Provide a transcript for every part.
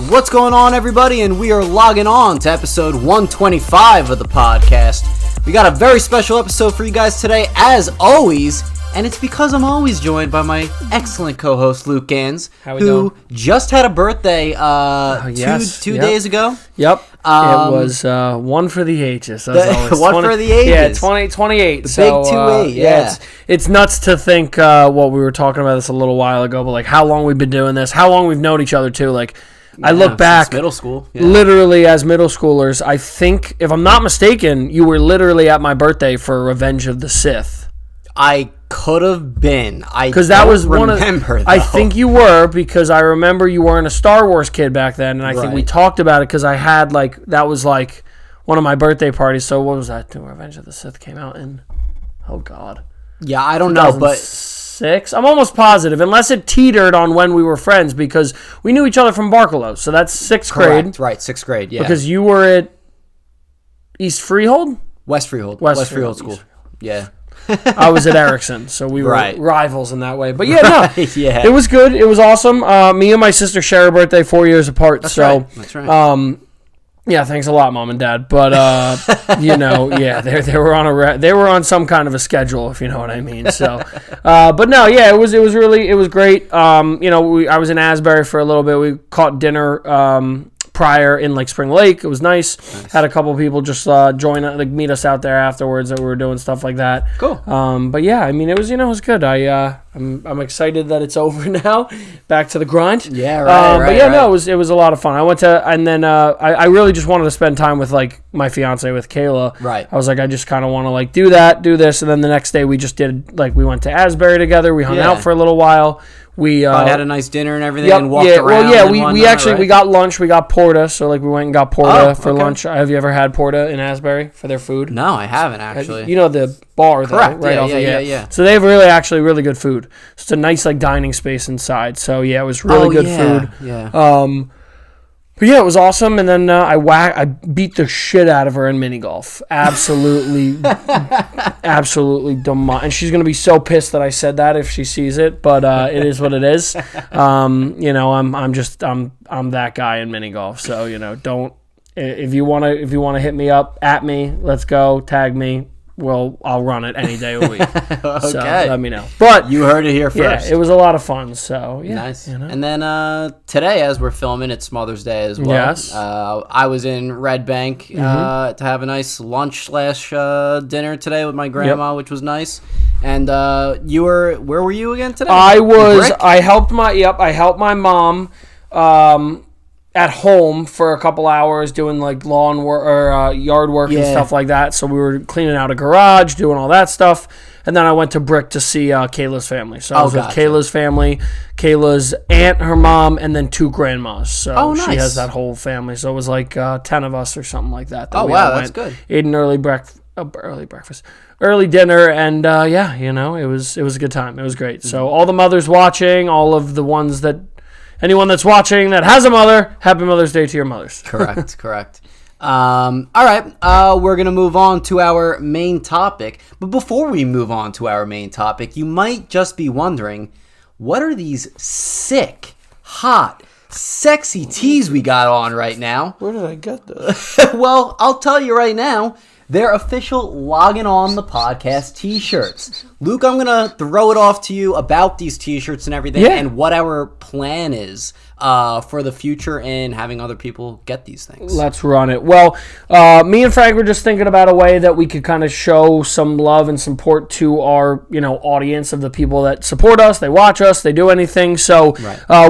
What's going on, everybody? And we are logging on to episode 125 of the podcast. We got a very special episode for you guys today, as always, and it's because I'm always joined by my excellent co-host Luke Gans, who just had a birthday two days ago. Yep. It was one for the ages. One for the ages. Yeah, 28. The big 2-8, yeah. It's nuts to think what we were talking about this a little while ago, but like how long we've been doing this, how long we've known each other too. Like I look back, middle school, literally as middle schoolers. I think, if I'm not mistaken, you were literally at my birthday for Revenge of the Sith. I could have been. Because that was one of. I think you were, because I remember you weren't a Star Wars kid back then, and I think we talked about it because I had that was one of my birthday parties. So what was that? Revenge of the Sith came out in. Oh God. Yeah, I don't know, but. I'm almost positive, unless it teetered on when we were friends, because we knew each other from Barcelo, so that's 6th grade. Right, 6th grade, yeah. Because you were at East Freehold? West Freehold. West Freehold School. Yeah. I was at Erickson, so we were rivals in that way. But yeah, no, yeah. It was good. It was awesome. Me and my sister share a birthday 4 years apart. That's right. Yeah, thanks a lot, Mom and Dad. But they were on some kind of a schedule, if you know what I mean. So, but no, yeah, it was great. I was in Asbury for a little bit. We caught dinner prior in Spring Lake. It was nice. Had a couple people just meet us out there afterwards that we were doing stuff like that. Cool. But yeah, I mean, it was good. I'm excited that it's over now. Back to the grind. Yeah, right. But yeah, no, it was a lot of fun. I went to, and then I really just wanted to spend time with my fiance, with Kayla. Right. I was like, I just kind of want to do this, and then the next day we just did we went to Asbury together. We hung out for a little while. We had a nice dinner and everything, and walked around. Well, yeah, we got lunch. We got porta, so we went and got porta for lunch. Have you ever had porta in Asbury for their food? No, I haven't actually. You know the bar, correct? Though, right? Yeah. So they have really good food. It's a nice dining space inside. So yeah, it was really good food. Yeah. But yeah, it was awesome, and then I beat the shit out of her in mini golf. Absolutely, absolutely dumb. And she's gonna be so pissed that I said that if she sees it. But it is what it is. I'm that guy in mini golf. So don't, if you wanna hit me up, at me, let's go, tag me. Well, I'll run it any day of the week. Okay. So let me know. But you heard it here first. Yeah, it was a lot of fun. So yeah, nice. And then today, as we're filming, it's Mother's Day as well. Yes. I was in Red Bank to have a nice lunch / dinner today with my grandma, which was nice. And where were you again today? I helped my mom at home for a couple hours doing lawn work or yard work and stuff like that. So we were cleaning out a garage, doing all that stuff. And then I went to Brick to see Kayla's family. So I was with Kayla's family, Kayla's aunt, her mom, and then 2 grandmas. So nice. She has that whole family. So it was 10 of us or something like that. That's good. Ate an early breakfast, early dinner, and it was a good time. It was great. So all the mothers watching, all of the ones that. Anyone that's watching that has a mother, happy Mother's Day to your mothers. Correct. All right, we're going to move on to our main topic. But before we move on to our main topic, you might just be wondering, what are these sick, hot, sexy tees we got on right now? Where did I get this? Well, I'll tell you right now. They're official Loggin On the Podcast t-shirts. Luke, I'm going to throw it off to you about these t-shirts and everything and what our plan is for the future and having other people get these things. Let's run it. Well, me and Frank were just thinking about a way that we could kind of show some love and support to our, audience of the people that support us, they watch us, they do anything. So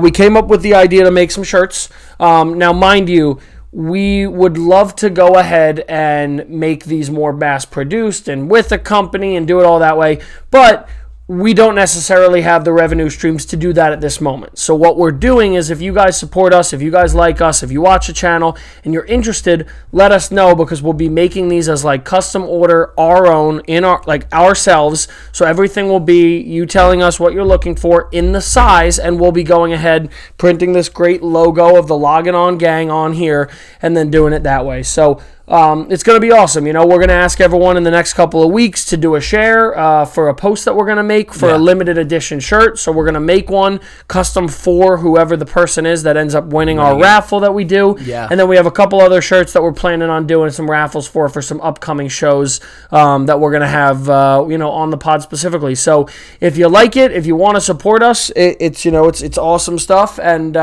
we came up with the idea to make some shirts. Now, mind you, we would love to go ahead and make these more mass-produced and with a company and do it all that way, but we don't necessarily have the revenue streams to do that at this moment. So what we're doing is, if you guys support us, if you guys like us, if you watch the channel and you're interested, let us know, because we'll be making these as custom order, our own, in our ourselves. So everything will be you telling us what you're looking for in the size, and we'll be going ahead printing this great logo of the Loggin On gang on here and then doing it that way. So it's going to be awesome. We're going to ask everyone in the next couple of weeks to do a share for a post that we're going to make for a limited edition shirt. So we're going to make one custom for whoever the person is that ends up winning our raffle that we do. Yeah. And then we have a couple other shirts that we're planning on doing some raffles for some upcoming shows that we're going to have, on the pod specifically. So if you like it, if you want to support us, it's awesome stuff. And,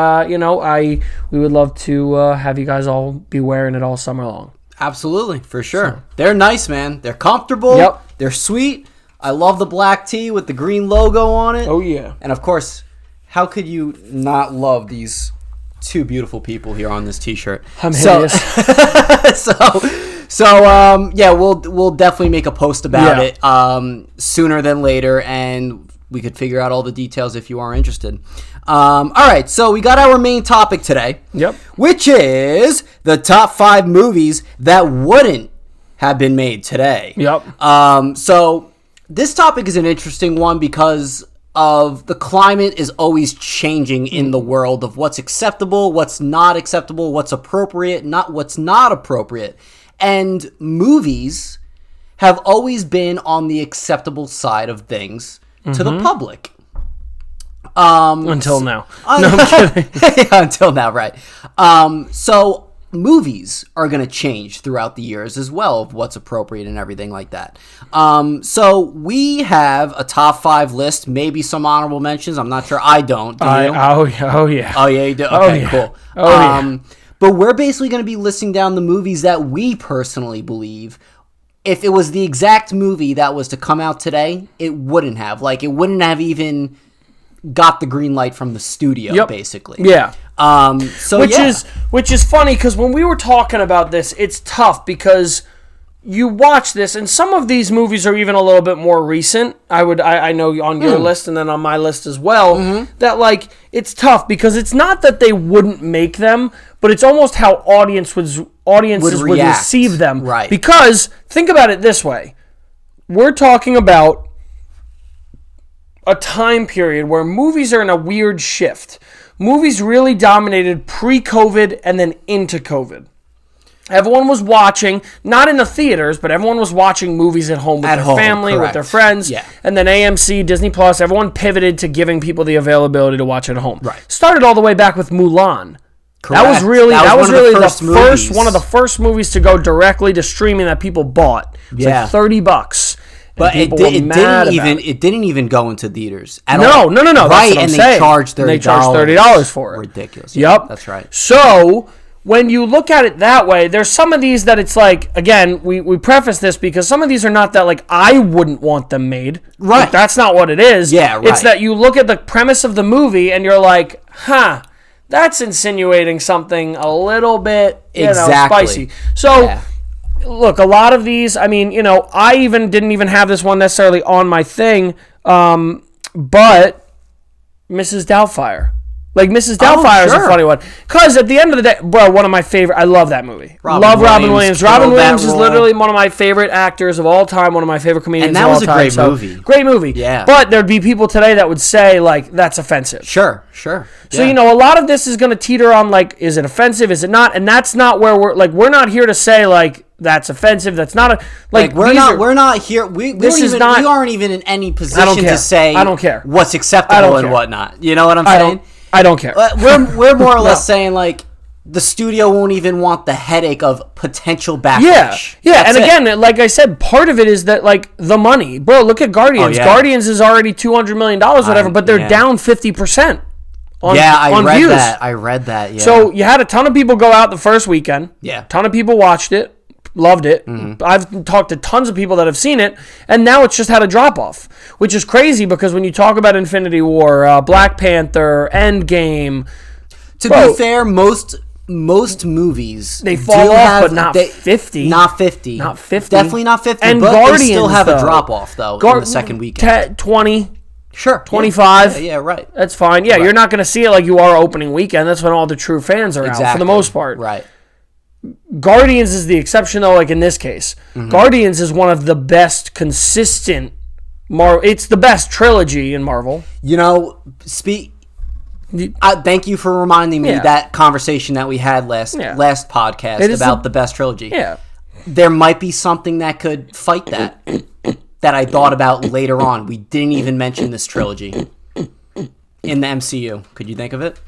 we would love to have you guys all be wearing it all summer long. Absolutely, for sure. So. They're nice, man. They're comfortable. Yep. They're sweet. I love the black tee with the green logo on it. Oh, yeah. And, of course, how could you not love these two beautiful people here on this T-shirt? I'm hideous. We'll definitely make a post about it sooner than later, and we could figure out all the details if you are interested. All right, so we got our main topic today, which is the top 5 movies that wouldn't have been made today. So this topic is an interesting one because of the climate is always changing in the world of what's acceptable, what's not acceptable, what's appropriate, what's not appropriate. And movies have always been on the acceptable side of things to the public. Until now. No, I'm kidding. Until now, right. So movies are going to change throughout the years as well of what's appropriate and everything like that. So we have a top 5 list, maybe some honorable mentions. I'm not sure. I don't. Do you? Oh, yeah. Oh, yeah, you do? Okay, cool. But we're basically going to be listing down the movies that we personally believe if it was the exact movie that was to come out today, it wouldn't have. Like, it wouldn't have even got the green light from the studio, basically. Yeah. Which is funny because when we were talking about this, it's tough because you watch this, and some of these movies are even a little bit more recent. I know on your list and then on my list as well, that like it's tough because it's not that they wouldn't make them, but it's almost how audiences would receive them. Right. Because think about it this way. We're talking about a time period where movies are in a weird shift. Movies really dominated pre-COVID and then into COVID. Everyone was watching, not in the theaters, but everyone was watching movies at home with their family, with their friends. Yeah. And then AMC, Disney Plus, everyone pivoted to giving people the availability to watch at home. Right. Started all the way back with Mulan. Correct. That was really one of the first movies to go directly to streaming that people bought. It's like $30. But it didn't even go into theaters at all. No. Right, and they charged $30. They charged $30 for it. Ridiculous. Yep. That's right. So when you look at it that way, there's some of these that it's like, again, we preface this because some of these are not that like I wouldn't want them made. Right. Like, that's not what it is. Yeah, right. It's that you look at the premise of the movie and you're like, that's insinuating something a little bit, spicy. So, look, a lot of these, I mean, I didn't even have this one necessarily on my thing, but Mrs. Doubtfire. Like, Mrs. Doubtfire is a funny one. Because at the end of the day, bro, one of my favorite, I love that movie. Love Robin Williams. Robin Williams is literally one of my favorite actors of all time, one of my favorite comedians of all time. And that was a great movie. Great movie. Yeah. But there'd be people today that would say, like, that's offensive. Sure. So, a lot of this is going to teeter on, like, is it offensive? Is it not? And that's not where we're not here to say, like, that's offensive. That's not we're not here. We aren't even in any position to say I don't care what's acceptable and whatnot. You know what I'm saying? I don't care. We're more or less saying like the studio won't even want the headache of potential backlash. Yeah. And again, like I said, part of it is that like the money, bro. Look at Guardians. Guardians is already $200 million, whatever, but they're down 50%. I read that. Yeah. So you had a ton of people go out the first weekend. Yeah. A ton of people watched it. Loved it. I've talked to tons of people that have seen it, and now it's just had a drop-off, which is crazy because when you talk about Infinity War, Black Panther, Endgame... To be fair, most movies... They fall off, but not 50. Not 50. Not 50. Definitely not 50, and but Guardians, they still have a drop-off, though, in the second weekend. 20. Sure. 25. Yeah, right. That's fine. Yeah, right. You're not going to see it like you are opening weekend. That's when all the true fans are out, for the most part. Right. Guardians is the exception, though, like in this case. Guardians is one of the best consistent it's the best trilogy in Marvel. Thank you for reminding me that conversation that we had last podcast about the best trilogy. Yeah. there might be something that could fight that I thought about later on. We didn't even mention this trilogy in the MCU. Could you think of it?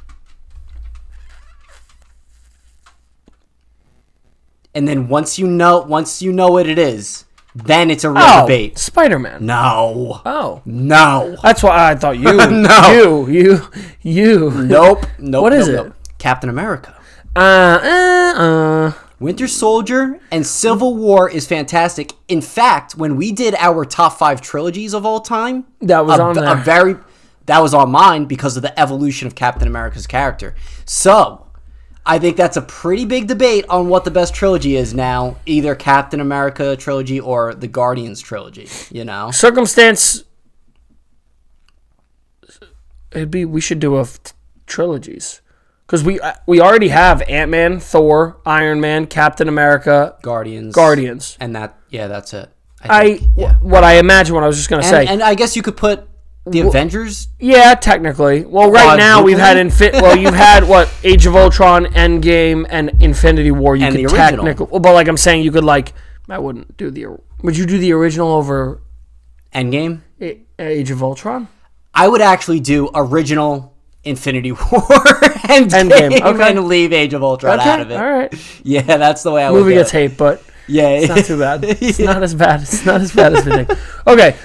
And then once you know what it is, then it's a real debate. Spider-Man. No. Oh. No. That's why I thought you. No. You. Nope. What is it? Captain America. Winter Soldier and Civil War is fantastic. In fact, when we did our top 5 trilogies of all time, that was on there. That was on mine because of the evolution of Captain America's character. So, I think that's a pretty big debate on what the best trilogy is now. Either Captain America trilogy or the Guardians trilogy, Circumstance. We should do trilogies. Because we already have Ant-Man, Thor, Iron Man, Captain America, Guardians. And that's it. What I imagine what I was just going to say. And I guess you could put the Avengers? Yeah, technically. Well, right now we've had you've had what? Age of Ultron, Endgame, and Infinity War. You could technically, but like I'm saying, you could I wouldn't do the. Would you do the original over Endgame? Age of Ultron? I would actually do original Infinity War Endgame and leave Age of Ultron out of it. All right. Yeah, that's the way I would. Movie gets hate, but it's not too bad. It's not as bad. It's not as bad as we think. Okay,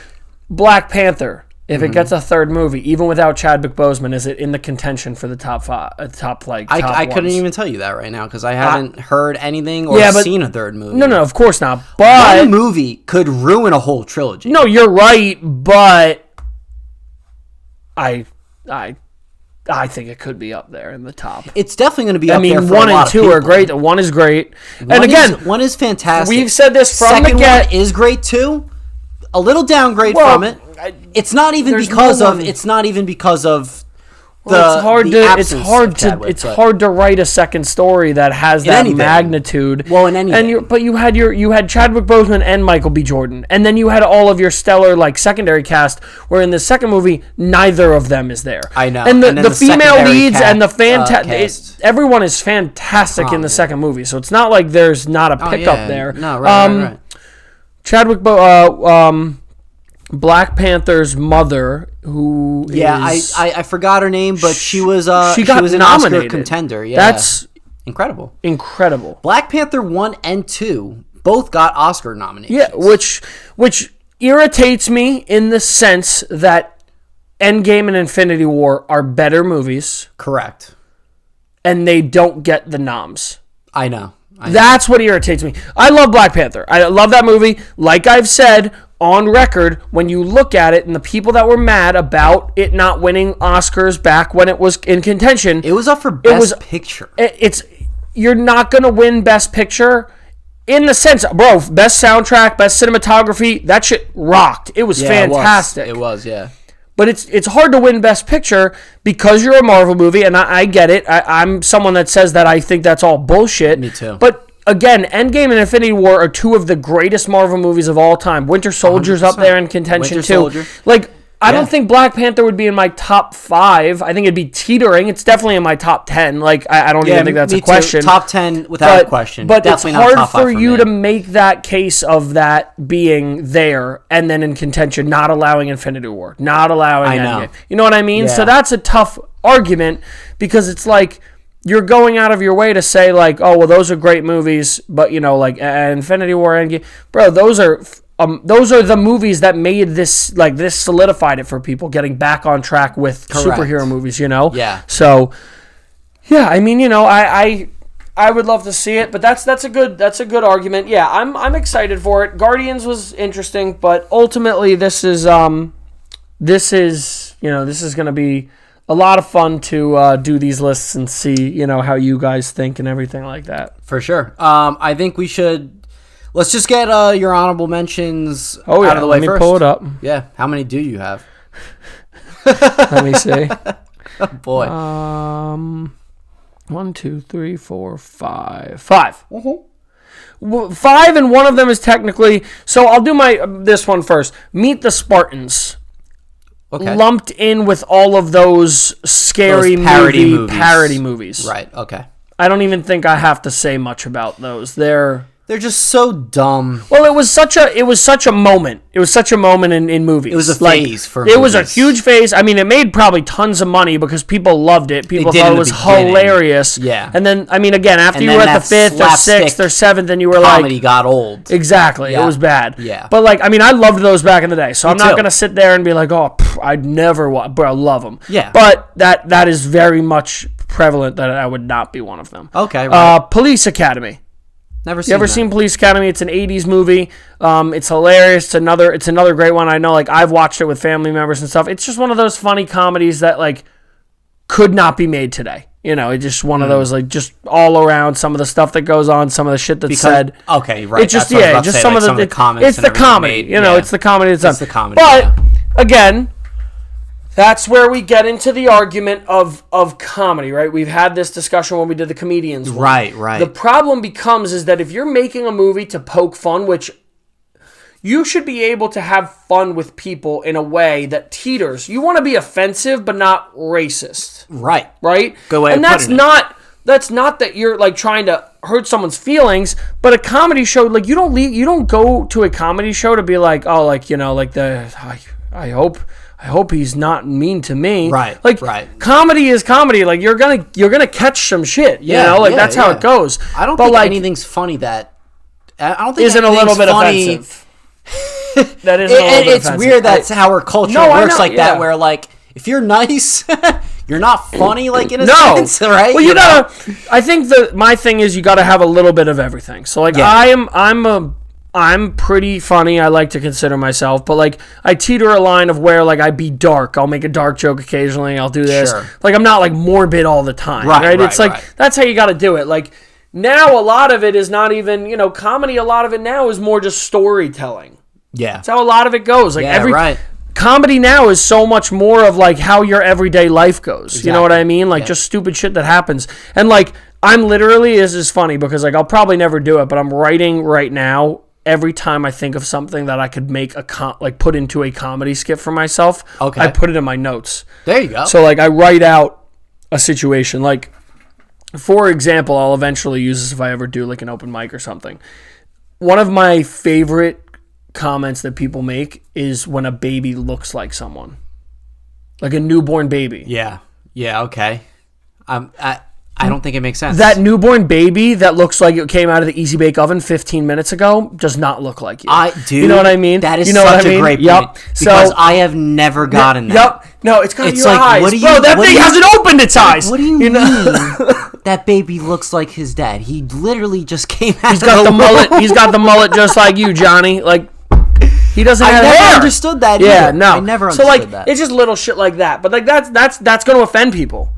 Black Panther. If it gets a third movie, even without Chadwick Boseman, is it in the contention for the top 5? I couldn't even tell you that right now because I haven't heard anything or seen a third movie. No, of course not. But one movie could ruin a whole trilogy. No, you're right, but I think it could be up there in the top. It's definitely going to be up there for 1 a lot and 2 of people. are great. 1 is great. One is fantastic. We've said this from Second the get. one is great too. A little downgrade from it. It's not even because of it's hard to write a second story that has that magnitude. Well, in anything. But you had Chadwick Boseman and Michael B. Jordan, and then you had all of your stellar secondary cast. Where in the second movie, neither of them is there. I know. And the female leads and the everyone is fantastic in the second movie. So it's not like there's not a pickup there. No, right. Chadwick Black Panther's mother, who I forgot her name, but she was an nominated. Oscar contender. Yeah, that's incredible. Black Panther 1 and 2 both got Oscar nominations. Yeah, which irritates me in the sense that Endgame and Infinity War are better movies. Correct. And they don't get the noms. I know. That's what irritates me. I love Black Panther. I love that movie. Like I've said on record, when you look at it and the people that were mad about it not winning Oscars back when it was in contention. It was up for Best Picture. You're not going to win Best Picture in the sense, bro, Best Soundtrack, Best Cinematography, that shit rocked. It was fantastic. It was, yeah. But it's hard to win Best Picture because you're a Marvel movie, and I get it. I'm someone that says that I think that's all bullshit. Me too. But again, Endgame and Infinity War are 2 of the greatest Marvel movies of all time. Winter Soldier's 100%. Up there in contention too. Soldier. I don't think Black Panther would be in my top 5. I think it'd be teetering. It's definitely in my top 10. I don't even think that's a question. Too. Top 10 without a question. But definitely it's hard not top for you to make that case of that being there and then in contention, not allowing Infinity War, not allowing Endgame. You know what I mean? Yeah. So that's a tough argument because it's you're going out of your way to say oh well those are great movies, but Infinity War, Endgame, bro, those are the movies that made this this solidified it for people getting back on track with superhero movies. Yeah. So yeah, I mean I would love to see it, but that's a good argument. Yeah, I'm excited for it. Guardians was interesting, but ultimately this is going to be a lot of fun to do these lists and see, how you guys think and everything like that. For sure. I think we should... Let's just get your honorable mentions out of the way first. Let me pull it up. Yeah. How many do you have? Let me see. Oh, boy. 1, 2, 3, 4, 5. 5. Mm-hmm. 5, and one of them is technically... So I'll do this one first. Meet the Spartans. Okay. Lumped in with all of those scary parody movies. Right, okay. I don't even think I have to say much about those. They're They're just so dumb. Well, it was such a moment. It was such a moment in movies. It was a phase for movies. It was a huge phase. I mean, it made probably tons of money because people loved it. People thought it was hilarious. Yeah. And then, I mean, again, after you were at the 5th or 6th or 7th, and you were like... comedy got old. Exactly. Yeah. It was bad. Yeah. But, like, I mean, I loved those back in the day. So I'm not going to sit there and be like, oh, I'd never watch... But I love them. Yeah. But that is very much prevalent that I would not be one of them. Okay, right. Police Academy. Never seen You ever that. seen Police Academy? It's an 80s movie. It's hilarious. It's another great one. I know, like, I've watched it with family members and stuff. It's just one of those funny comedies that, like, could not be made today. You know, it's just one of those, like, just all around some of the stuff that goes on, some of the shit that's said. Okay, right. It's just, just some of the comments. It's the comedy. You know, it's the comedy that's done. It's the comedy. But, again... That's where we get into the argument of comedy, right? We've had this discussion when we did the comedians one. Right. The problem becomes is that if you're making a movie to poke fun, which you should be able to have fun with people in a way that teeters. You want to be offensive, but not racist. Right. Right? Good way and of that's putting not that's not that you're like trying to hurt someone's feelings, but a comedy show, like you don't go to a comedy show to be like, oh, like, you know, like I hope he's not mean to me. Right. Like, comedy is comedy. Like, you're gonna catch some shit. You know? Like, that's how it goes. I don't think anything's funny that... I don't think isn't a little bit funny. Offensive. That is a little bit offensive. It's weird that's how our culture works like that, where, like, if you're nice... You're not funny, like, in a sense, right? Well, you gotta... I think my thing is you gotta have a little bit of everything. So, like, I'm pretty funny, I like to consider myself, but, like, I teeter a line of where, like, I be dark. I'll make a dark joke occasionally, I'll do this. Sure. Like, I'm not, like, morbid all the time, right? It's like, that's how you gotta do it. Like, now a lot of it is not even, you know, comedy, a lot of it now is more just storytelling. Yeah. That's how a lot of it goes. Like, comedy now is so much more of, like, how your everyday life goes. Exactly. You know what I mean? Like, just stupid shit that happens. And, like, I'm literally, this is funny because, like, I'll probably never do it, but I'm writing right now. Every time I think of something that I could make put into a comedy skit for myself, I put it in my notes. There you go. So, like, I write out a situation. Like, for example, I'll eventually use this if I ever do, like, an open mic or something. One of my favorite comments that people make is when a baby looks like someone. Like a newborn baby. Yeah. Yeah, okay. I don't think it makes sense. That newborn baby that looks like it came out of the Easy Bake Oven 15 minutes ago does not look like you. You know what I mean? That is such a great point. Because I have never gotten that. Yep. No, it's got your like, eyes. Bro, that thing hasn't opened its eyes. What do you mean? That baby looks like his dad. He literally just came out He's got the mullet. He's got the mullet just like you, Johnny. Like, he doesn't have hair. I never understood that either. Yeah, no. I never understood that. It's just little shit like that. But, like, that's going to offend people.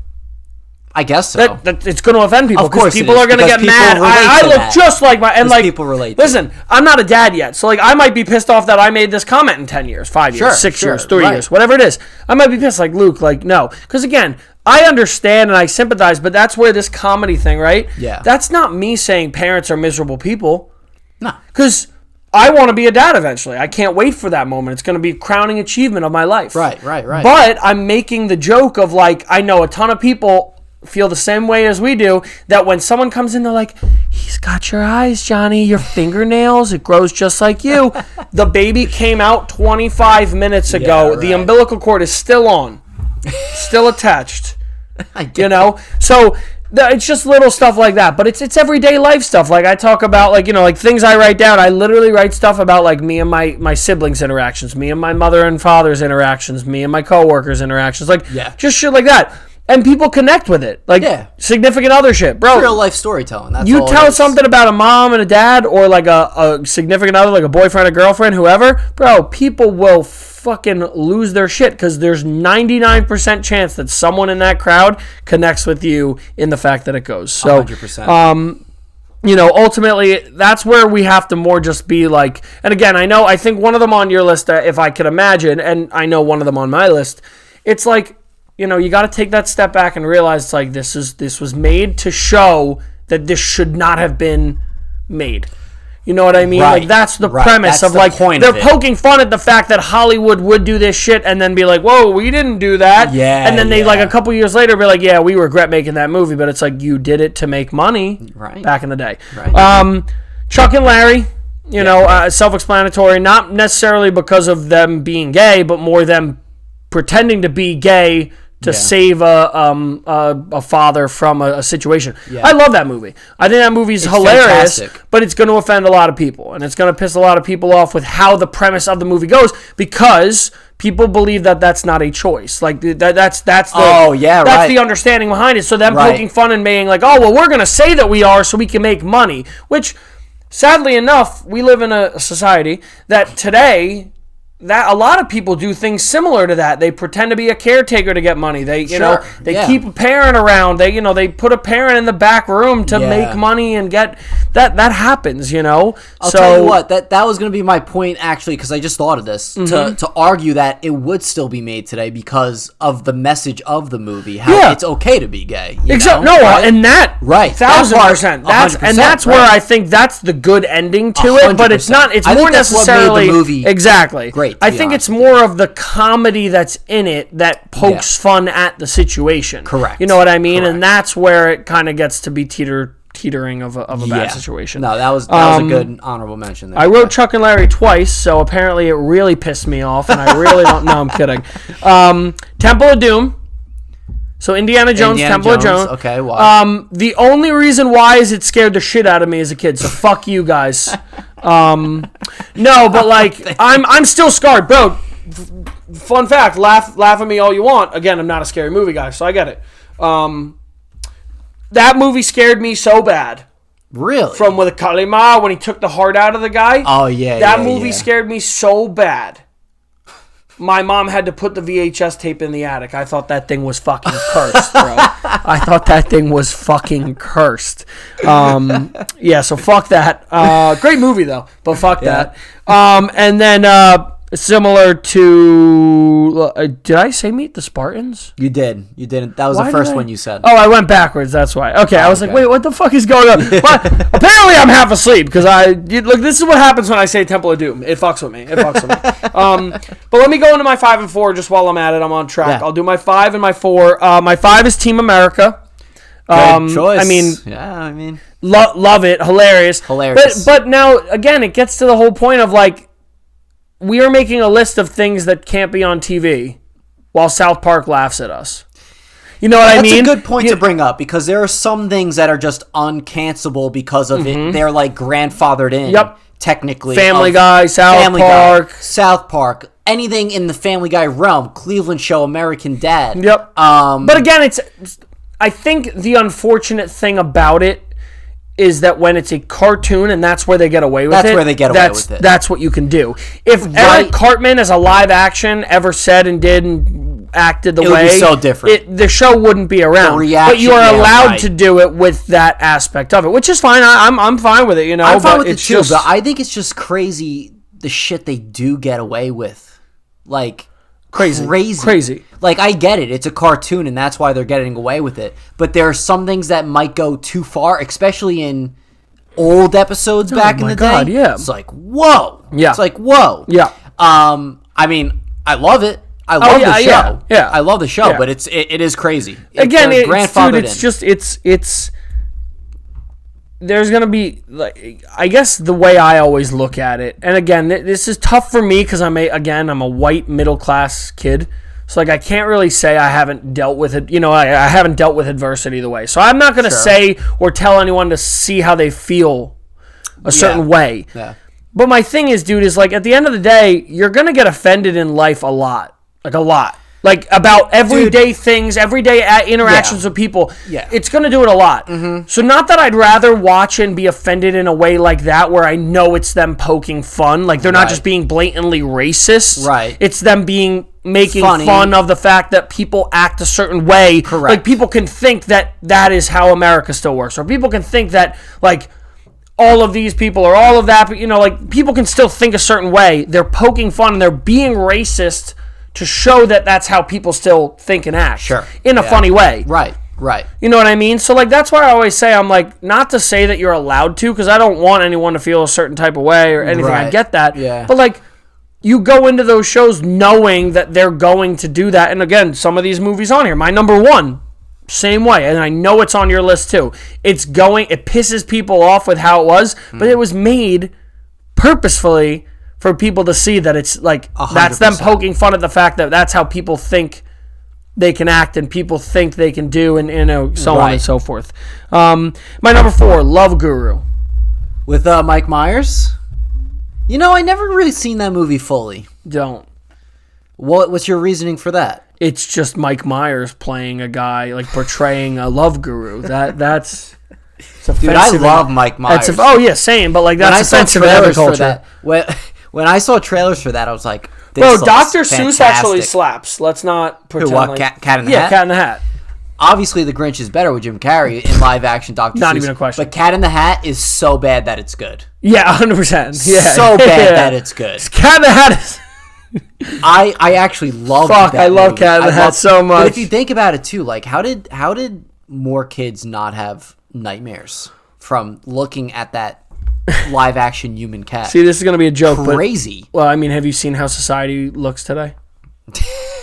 I guess so. It's going to offend people. Of course, people are going to get mad. I look just like my... And, like, people relate. Listen, I'm not a dad yet, so, like, I might be pissed off that I made this comment in 10 years, 5 years, 6 years, 3 years, whatever it is. I might be pissed, like, Luke, like, no. Because, again, I understand and I sympathize, but that's where this comedy thing, right? Yeah. That's not me saying parents are miserable people. No. Because I want to be a dad eventually. I can't wait for that moment. It's going to be a crowning achievement of my life. Right. But I'm making the joke of, like, I know a ton of people feel the same way as we do, that when someone comes in, they're like, he's got your eyes, Johnny, your fingernails, it grows just like you. The baby came out 25 minutes ago. Yeah, the umbilical cord is still on, still attached. You know? So it's just little stuff like that, but it's everyday life stuff. Like, I talk about, like, you know, like, things I write down. I literally write stuff about, like, me and my siblings' interactions, me and my mother and father's interactions, me and my coworkers' interactions, like, just shit like that. And people connect with it. Like, significant other shit. Bro, it's real life storytelling. That's you all tell something about a mom and a dad, or, like, a significant other, like a boyfriend, a girlfriend, whoever. Bro, people will fucking lose their shit because there's 99% chance that someone in that crowd connects with you in the fact that it goes. So, 100%. You know, ultimately, that's where we have to more just be like, and again, I think one of them on your list, if I could imagine, and I know one of them on my list, it's like, you know, you got to take that step back and realize, it's like, this was made to show that this should not have been made. You know what I mean? Like, that's the premise of, like, they're poking fun at the fact that Hollywood would do this shit and then be like, whoa, we didn't do that. Yeah. And then they, like, a couple years later be like, yeah, we regret making that movie, but it's like, you did it to make money back in the day. Right. Chuck and Larry, self-explanatory. Not necessarily because of them being gay, but more them pretending to be gay to save a father from a situation. Yeah. I love that movie. I think that movie's hilarious, fantastic. But it's going to offend a lot of people, and it's going to piss a lot of people off with how the premise of the movie goes, because people believe that that's not a choice. Like that's the understanding behind it. So them poking fun and being like, oh, well, we're going to say that we are so we can make money, which sadly enough, we live in a society that today, that a lot of people do things similar to that. They pretend to be a caretaker to get money. They keep a parent around. They put a parent in the back room to make money and get that happens, I'll tell you what, that was going to be my point actually, because I just thought of this to argue that it would still be made today because of the message of the movie, how it's okay to be gay. Exactly. And that 1,000%. That's where I think that's the good ending to 100%. It, but it's not. It's more necessarily what made the movie exactly. Great. I think it's more of the comedy that's in it that pokes fun at the situation. Correct. You know what I mean? Correct. And that's where it kind of gets to be teetering of a bad situation. No, that was a good honorable mention there. I wrote Chuck and Larry twice, so apparently it really pissed me off, and I really don't know. I'm kidding. Temple of Doom. So Indiana Jones, Temple of Jones. Okay, why? The only reason why is it scared the shit out of me as a kid, so fuck you guys. No, but like I'm still scarred, bro. Fun fact, laugh at me all you want. Again, I'm not a scary movie guy, so I get it. That movie scared me so bad. Really? From with Kalima when he took the heart out of the guy. Oh yeah. That movie scared me so bad. My mom had to put the VHS tape in the attic. I thought that thing was fucking cursed, bro. I thought that thing was fucking cursed. So fuck that. Great movie, though, but fuck that. And then similar to... did I say Meet the Spartans? You did. You didn't. That was the first one you said. Oh, I went backwards. That's why. Okay, I was like, wait, what the fuck is going on? But apparently I'm half asleep because look, this is what happens when I say Temple of Doom. It fucks with me. But let me go into my 5 and 4 just while I'm at it. I'm on track. Yeah. I'll do my 5 and my 4. My 5 is Team America. Good choice. I mean, love it. Hilarious. But now, again, it gets to the whole point of like, we are making a list of things that can't be on TV while South Park laughs at us. You know what I mean? That's a good point to bring up because there are some things that are just uncancelable because of it. They're like grandfathered in. Yep. Technically. Family Guy, South Park. Anything in the Family Guy realm. Cleveland Show, American Dad. Yep. But again, I think the unfortunate thing about it is that when it's a cartoon and that's where they get away with it. That's where they get away with it. That's what you can do. If Eric Cartman as a live action ever said and did and acted the way... It would be so different. The show wouldn't be around. But you are allowed to do it with that aspect of it, which is fine. I'm fine with it, I'm fine with it too, but I think it's just crazy the shit they do get away with. Like... Crazy. Like, I get it. It's a cartoon, and that's why they're getting away with it. But there are some things that might go too far, especially in old episodes back in the day. Yeah. It's like, whoa. Yeah. It's like, whoa. Yeah. I mean, I love it. I love the show. Yeah. I love the show, but it is crazy. Again, it's there's going to be, like, I guess the way I always look at it, and again, this is tough for me because I'm a white middle-class kid, so like I can't really say I haven't dealt with it, I haven't dealt with adversity the way, so I'm not going to say or tell anyone to see how they feel a certain way. Yeah. But my thing is, dude, is like at the end of the day, you're going to get offended in life a lot. Like about everyday things, everyday interactions with people. Yeah. It's going to do it a lot. Mm-hmm. So not that I'd rather watch and be offended in a way like that where I know it's them poking fun. Like they're not just being blatantly racist. Right. It's them making fun of the fact that people act a certain way. Correct. Like people can think that is how America still works. Or people can think that like all of these people or all of that, like people can still think a certain way. They're poking fun and they're being racist to show that that's how people still think and act. Sure. In a funny way. Right. You know what I mean? So, like, that's why I always say, I'm like, not to say that you're allowed to, because I don't want anyone to feel a certain type of way or anything. Right. I get that. Yeah. But, like, you go into those shows knowing that they're going to do that. And, again, some of these movies on here, my number one, same way, and I know it's on your list too. It pisses people off with how it was, but it was made purposefully for people to see that it's like 100%. That's them poking fun at the fact that that's how people think they can act and people think they can do, and so on and so forth. My number 4, Love Guru, with Mike Myers. I never really seen that movie fully. Don't. What's your reasoning for that? It's just Mike Myers playing a guy, like portraying a love guru. That's dude, I love Mike Myers. Same, but like that's offensive to every culture. When I saw trailers for that, I was like, bro, Dr. Seuss actually slaps. Let's not pretend. Who, what, Cat in the Hat? Yeah, Cat in the Hat. Obviously, The Grinch is better with Jim Carrey in live action. Dr. Seuss. Not even a question. But Cat in the Hat is so bad that it's good. Yeah, 100%. Yeah, so bad that it's good. Cat in the Hat is. I actually love that movie. I love Cat in the Hat so much. But if you think about it too, like how did more kids not have nightmares from looking at that live action human cat? See, this is gonna be a joke. Crazy. Well, I mean, have you seen how society looks today?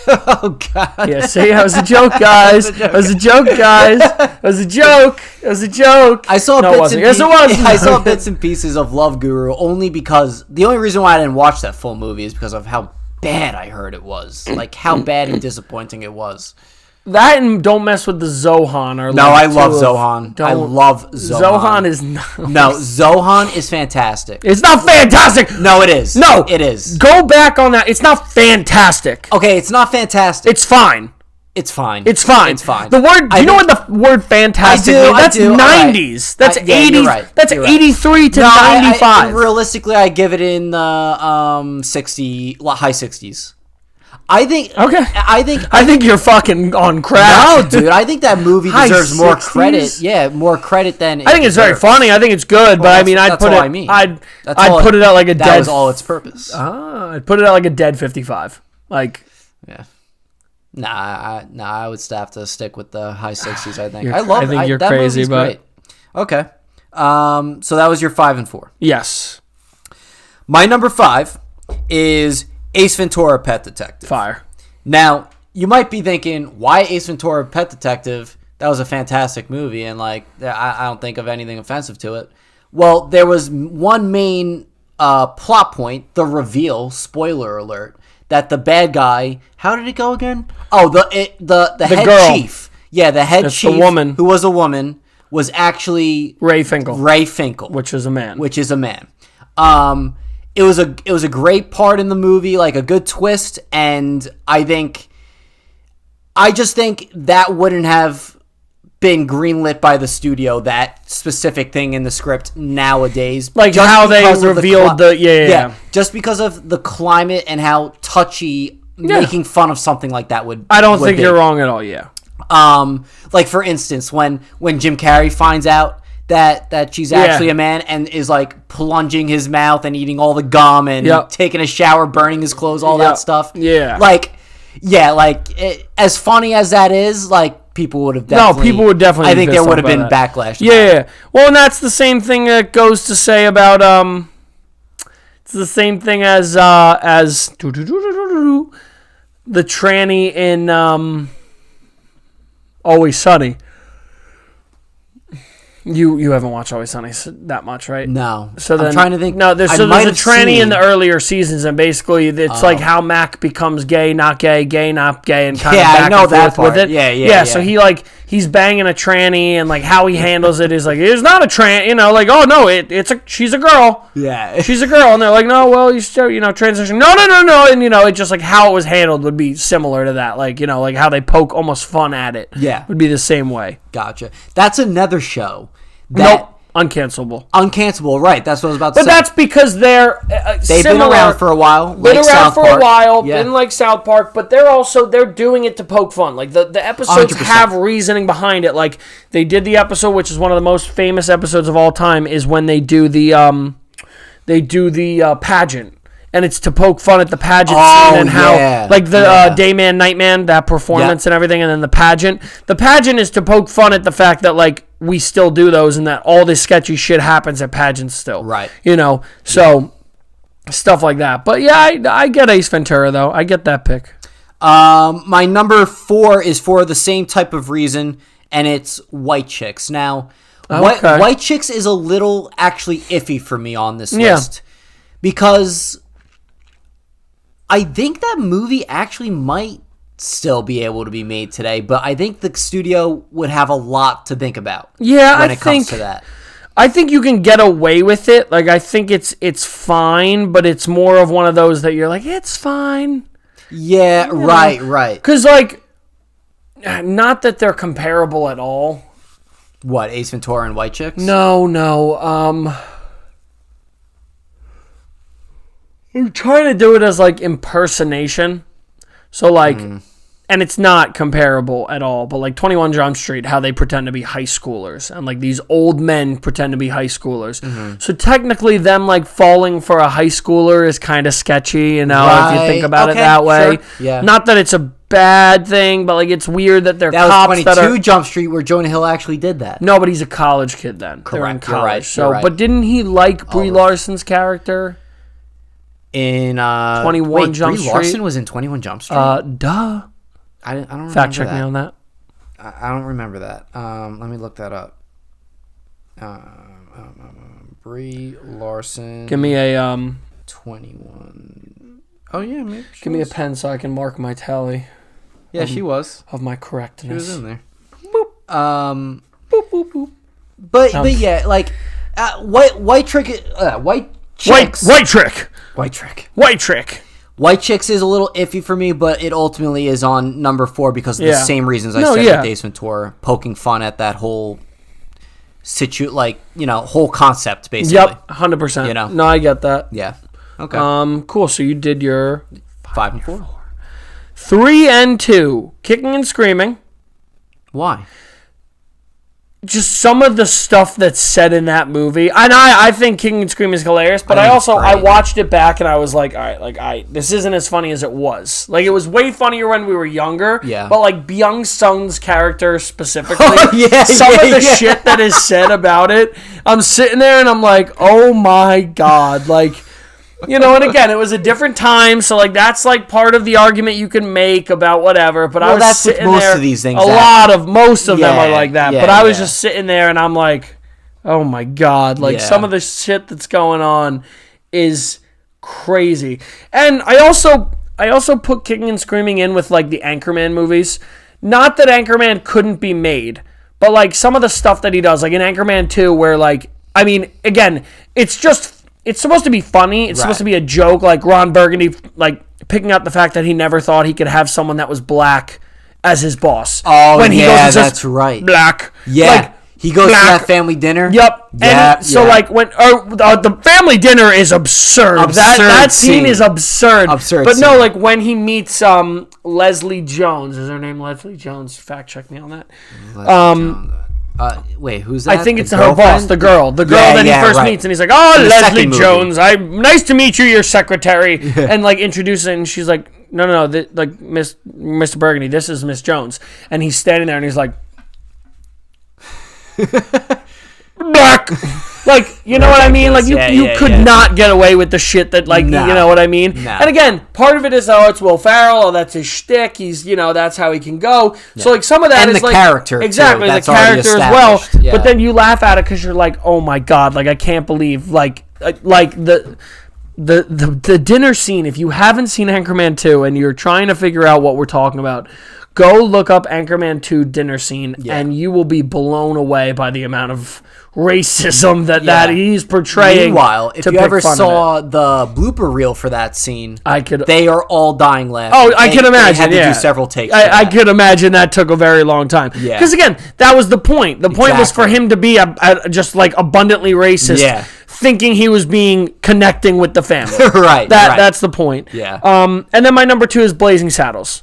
Oh God. Yeah, see, that was a joke, guys. That was a joke, guys. That was a joke. It was a joke. I saw bits and Yes, it was. I saw bits and pieces of Love Guru only because the only reason why I didn't watch that full movie is because of how bad I heard it was. Like how bad and disappointing it was. That and Don't Mess with the Zohan. I love Zohan. I love Zohan. Zohan is not. No, Zohan is fantastic. It's not fantastic. No, it is. No, it is. Go back on that. It's not fantastic. Okay, it's not fantastic. It's fine. It's fine. It's fine. It's fine. The word. You know what the word fantastic means? That's 90s. That's 80s. Right. That's 83 to 95. Realistically, I give it in the high 60s. I think you're fucking on crack. No, dude. I think that movie deserves more credit. Yeah, more credit than I think it's very funny. I think it's good, but I mean, I'd put it at like a dead. That was all its purpose. I'd put it at like a dead 55. Like, yeah. Nah. I would have to stick with the high 60s. I think. I think you're that crazy, but great. Okay. So that was your 5 and 4. Yes. My number 5 is Ace Ventura Pet Detective. Fire. Now, you might be thinking, why Ace Ventura Pet Detective? That was a fantastic movie, and like I don't think of anything offensive to it. Well, there was one main plot point, the reveal, spoiler alert, that the bad guy, how did it go again? Oh, the head girl. Chief. Yeah, the head That's chief, the woman. who was a woman, was actually Ray Finkel. Which is a man. It was a great part in the movie, like a good twist, and I just think that wouldn't have been greenlit by the studio, that specific thing in the script nowadays. Like just how they revealed yeah. Just because of the climate and how touchy making fun of something like that would I don't think you're wrong at all, yeah. Like for instance, when Jim Carrey finds out that she's actually a man and is like plunging his mouth and eating all the gum and taking a shower, burning his clothes, all that stuff. Yeah. As funny as that is, like people would have definitely. No, people would definitely. I think there would have been backlash. Yeah. Well, and that's the same thing that goes to say about It's the same thing as the tranny in Always Sunny. You haven't watched Always Sunny that much, right? No. So then, I'm trying to think. No, there's a tranny in the earlier seasons, and basically it's like how Mac becomes gay, not gay, not gay, and kind of back I know and that forth part. with it. Yeah. So he's banging a tranny, and like how he handles it is like it's not a tranny, like oh no, she's a girl. Yeah. She's a girl, and they're like no, well you still transition. No, and it's just like how it was handled would be similar to that, like like how they poke almost fun at it. Yeah, would be the same way. Gotcha. That's another show. Nope. Uncancelable, right? That's what I was about to say. But that's because they've been around for a while. Been like South Park, but they're doing it to poke fun. Like the episodes 100%. have reasoning behind it. Like they did the episode, which is one of the most famous episodes of all time, is when they do the pageant. And it's to poke fun at the pageant scene and how, Dayman, Nightman, that performance and everything, and then the pageant. The pageant is to poke fun at the fact that, like, we still do those and that all this sketchy shit happens at pageants still. Right. So stuff like that. But, yeah, I get Ace Ventura, though. I get that pick. My number 4 is for the same type of reason, and it's White Chicks. Now, Okay. White Chicks is a little actually iffy for me on this list because I think that movie actually might still be able to be made today, but I think the studio would have a lot to think about. Yeah, when it comes to that. I think you can get away with it. Like, I think it's fine, but it's more of one of those that you're like, it's fine. Yeah, right. Because, like, not that they're comparable at all. What, Ace Ventura and White Chicks? No. I'm trying to do it as, like, impersonation. So, like, and it's not comparable at all, but, like, 21 Jump Street, how they pretend to be high schoolers, and, like, these old men pretend to be high schoolers. So, technically, them, like, falling for a high schooler is kind of sketchy, you know, if you think about it that way. Sure. Yeah. Not that it's a bad thing, but, like, it's weird that they're cops that was 22 Jump Street where Jonah Hill actually did that. No, but he's a college kid then. Correct. They're in college. You're right. So, You're right. But didn't he like Brie Larson's character? In 21 Jump Street? Brie Larson was in 21 Jump Street? Duh. I don't remember Fact check that. me on that. I don't remember that. Let me look that up. Brie Larson. Give me a 21. Oh yeah, maybe. Give me a pen so I can mark my tally. Yeah, she was. Of my correctness. She was in there. Boop, boop, boop. But yeah, like White Chicks. White Chicks is a little iffy for me, but it ultimately is on number 4 because of the same reasons I said with Ace Ventura, poking fun at that whole whole concept basically. Yep, 100%. You know? No, I get that. Yeah. Okay. Cool. So you did your 5 and 4. 3 and 2, Kicking and Screaming. Why? Just some of the stuff that's said in that movie, and I think Kicking and Screaming is hilarious. But I watched it back and I was like, all right, this isn't as funny as it was. Like, it was way funnier when we were younger. Yeah. But like Byung Sung's character specifically, some of the shit that is said about it, I'm sitting there and I'm like, oh my god, like. You know, and again, it was a different time, so like that's like part of the argument you can make about whatever. But I was that's sitting most there. Of these things. Most of them are like that. Yeah, but I was just sitting there, and I'm like, oh my god, like some of the shit that's going on is crazy. And I also put Kicking and Screaming in with like the Anchorman movies. Not that Anchorman couldn't be made, but like some of the stuff that he does, like in Anchorman 2, where like, I mean, again, it's supposed to be funny. It's supposed to be a joke, like Ron Burgundy, like picking up the fact that he never thought he could have someone that was black as his boss. Oh, when he goes and says, that's right. Black. Yeah. Like, he goes to that family dinner. Yep. So like when the family dinner is absurd. That scene is absurd. But no, like when he meets Leslie Jones. Is her name Leslie Jones? Fact check me on that. Wait, who's that? I think it's her boss, the girl that he first meets, and he's like, "Oh, Leslie Jones, nice to meet you, your secretary," and like introduces it, and she's like, "No, like Mr. Burgundy, this is Miss Jones," and he's standing there, and he's like, "Black." Like, you know what I mean? Like, you could not get away with the shit that, like, you know what I mean? No. And again, part of it is, it's Will Ferrell, that's his shtick, he's, that's how he can go. Yeah. So, like, some of that is, like... character, exactly, too. The character as well. Yeah. But then you laugh at it because you're like, oh my god, like, I can't believe, like the dinner scene, if you haven't seen Anchorman 2 and you're trying to figure out what we're talking about, go look up Anchorman 2 dinner scene, and you will be blown away by the amount of racism that he's portraying. Meanwhile, if you ever saw the blooper reel for that scene, they are all dying laughing. Oh, I can imagine. They had to do several takes. I could imagine that took a very long time. Yeah. Because again, that was the point. The point was for him to be just like abundantly racist. Yeah. Thinking he was connecting with the family. Right. That's the point. Yeah. And then my number 2 is Blazing Saddles.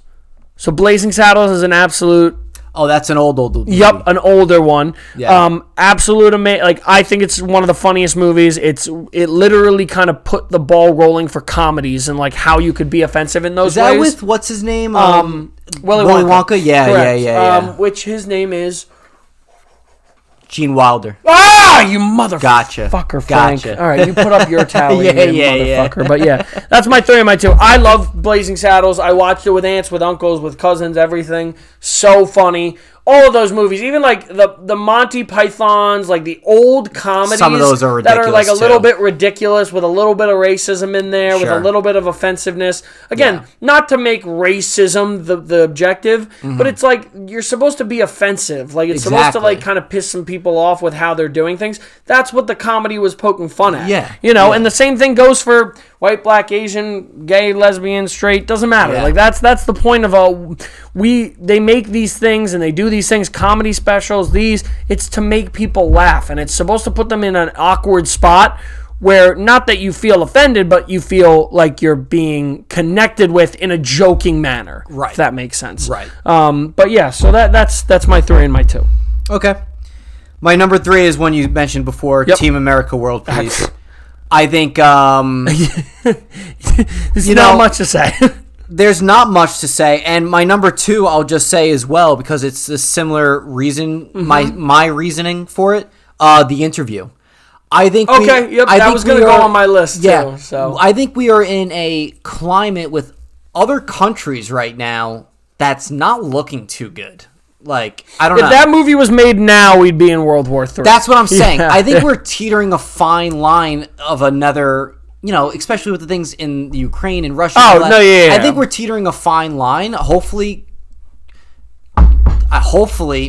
So Blazing Saddles is an absolute... Oh, that's an old movie. Yep, an older one. Yeah. Absolute amazing. Like, I think it's one of the funniest movies. It literally kind of put the ball rolling for comedies and like how you could be offensive in those ways. Is that with what's his name? Willy Wonka. Yeah. Which his name is Gene Wilder. Ah, you motherfucker. Gotcha. Frank. All right, you put up your tally, motherfucker. But yeah, that's my 3 and my 2. I love Blazing Saddles. I watched it with aunts, with uncles, with cousins, everything. So funny. all of those movies, even like the Monty Pythons, like the old comedies. Some of those are ridiculous, that are like a little bit ridiculous with a little bit of racism in there, with a little bit of offensiveness. Again, not to make racism the objective, but it's like you're supposed to be offensive. Like it's supposed to like kind of piss some people off with how they're doing things. That's what the comedy was poking fun at. Yeah. You know, and the same thing goes for white, black, Asian, gay, lesbian, straight, doesn't matter. Like that's the point of they make these things and they do these things, comedy specials, it's to make people laugh, and it's supposed to put them in an awkward spot where not that you feel offended, but you feel like you're being connected with in a joking manner. Right. If that makes sense. Right. But yeah, so that's my 3 and my 2. Okay. My number 3 is one you mentioned before, Team America World Peace. I think there's not much to say. There's not much to say, and my number 2 I'll just say as well because it's a similar reason. My reasoning for it, The Interview. I think that was going to go on my list too. So I think we are in a climate with other countries right now that's not looking too good. Like, I don't know. If that movie was made now, we'd be in World War III. That's what I'm saying. I think we're teetering a fine line of another, especially with the things in the Ukraine and Russia. I think we're teetering a fine line. Hopefully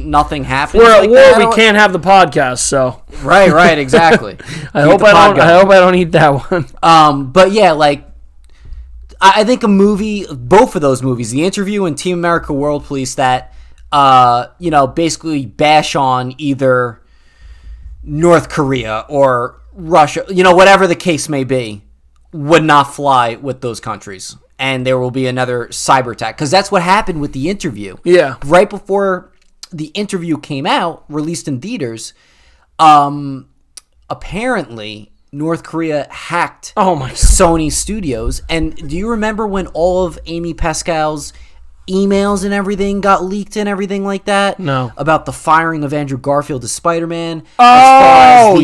nothing happens. We're at war. We can't have the podcast, so. Right, exactly. I hope I don't eat that one. But yeah, like, I think both of those movies, The Interview and Team America World Police, that basically bash on either North Korea or Russia, whatever the case may be, would not fly with those countries. And there will be another cyber attack. Because that's what happened with The Interview. Yeah. Right before The Interview came out, released in theaters, apparently North Korea hacked Sony Studios. And do you remember when all of Amy Pascal's emails and everything got leaked and everything like that? No. About the firing of Andrew Garfield as Spider-Man. All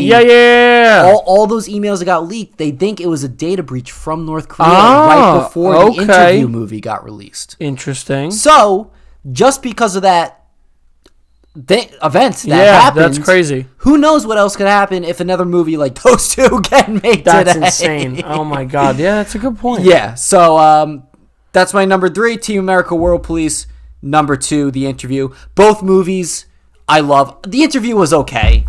those emails that got leaked, they think it was a data breach from North Korea right before the Interview movie got released. Interesting. So, just because of that event that happened, that's crazy. Who knows what else could happen if another movie like those two get made That's today. insane. Oh my God. Yeah, that's a good point. Yeah, so that's my number 3, Team America World Police. Number 2, The Interview. Both movies I love. The Interview was okay.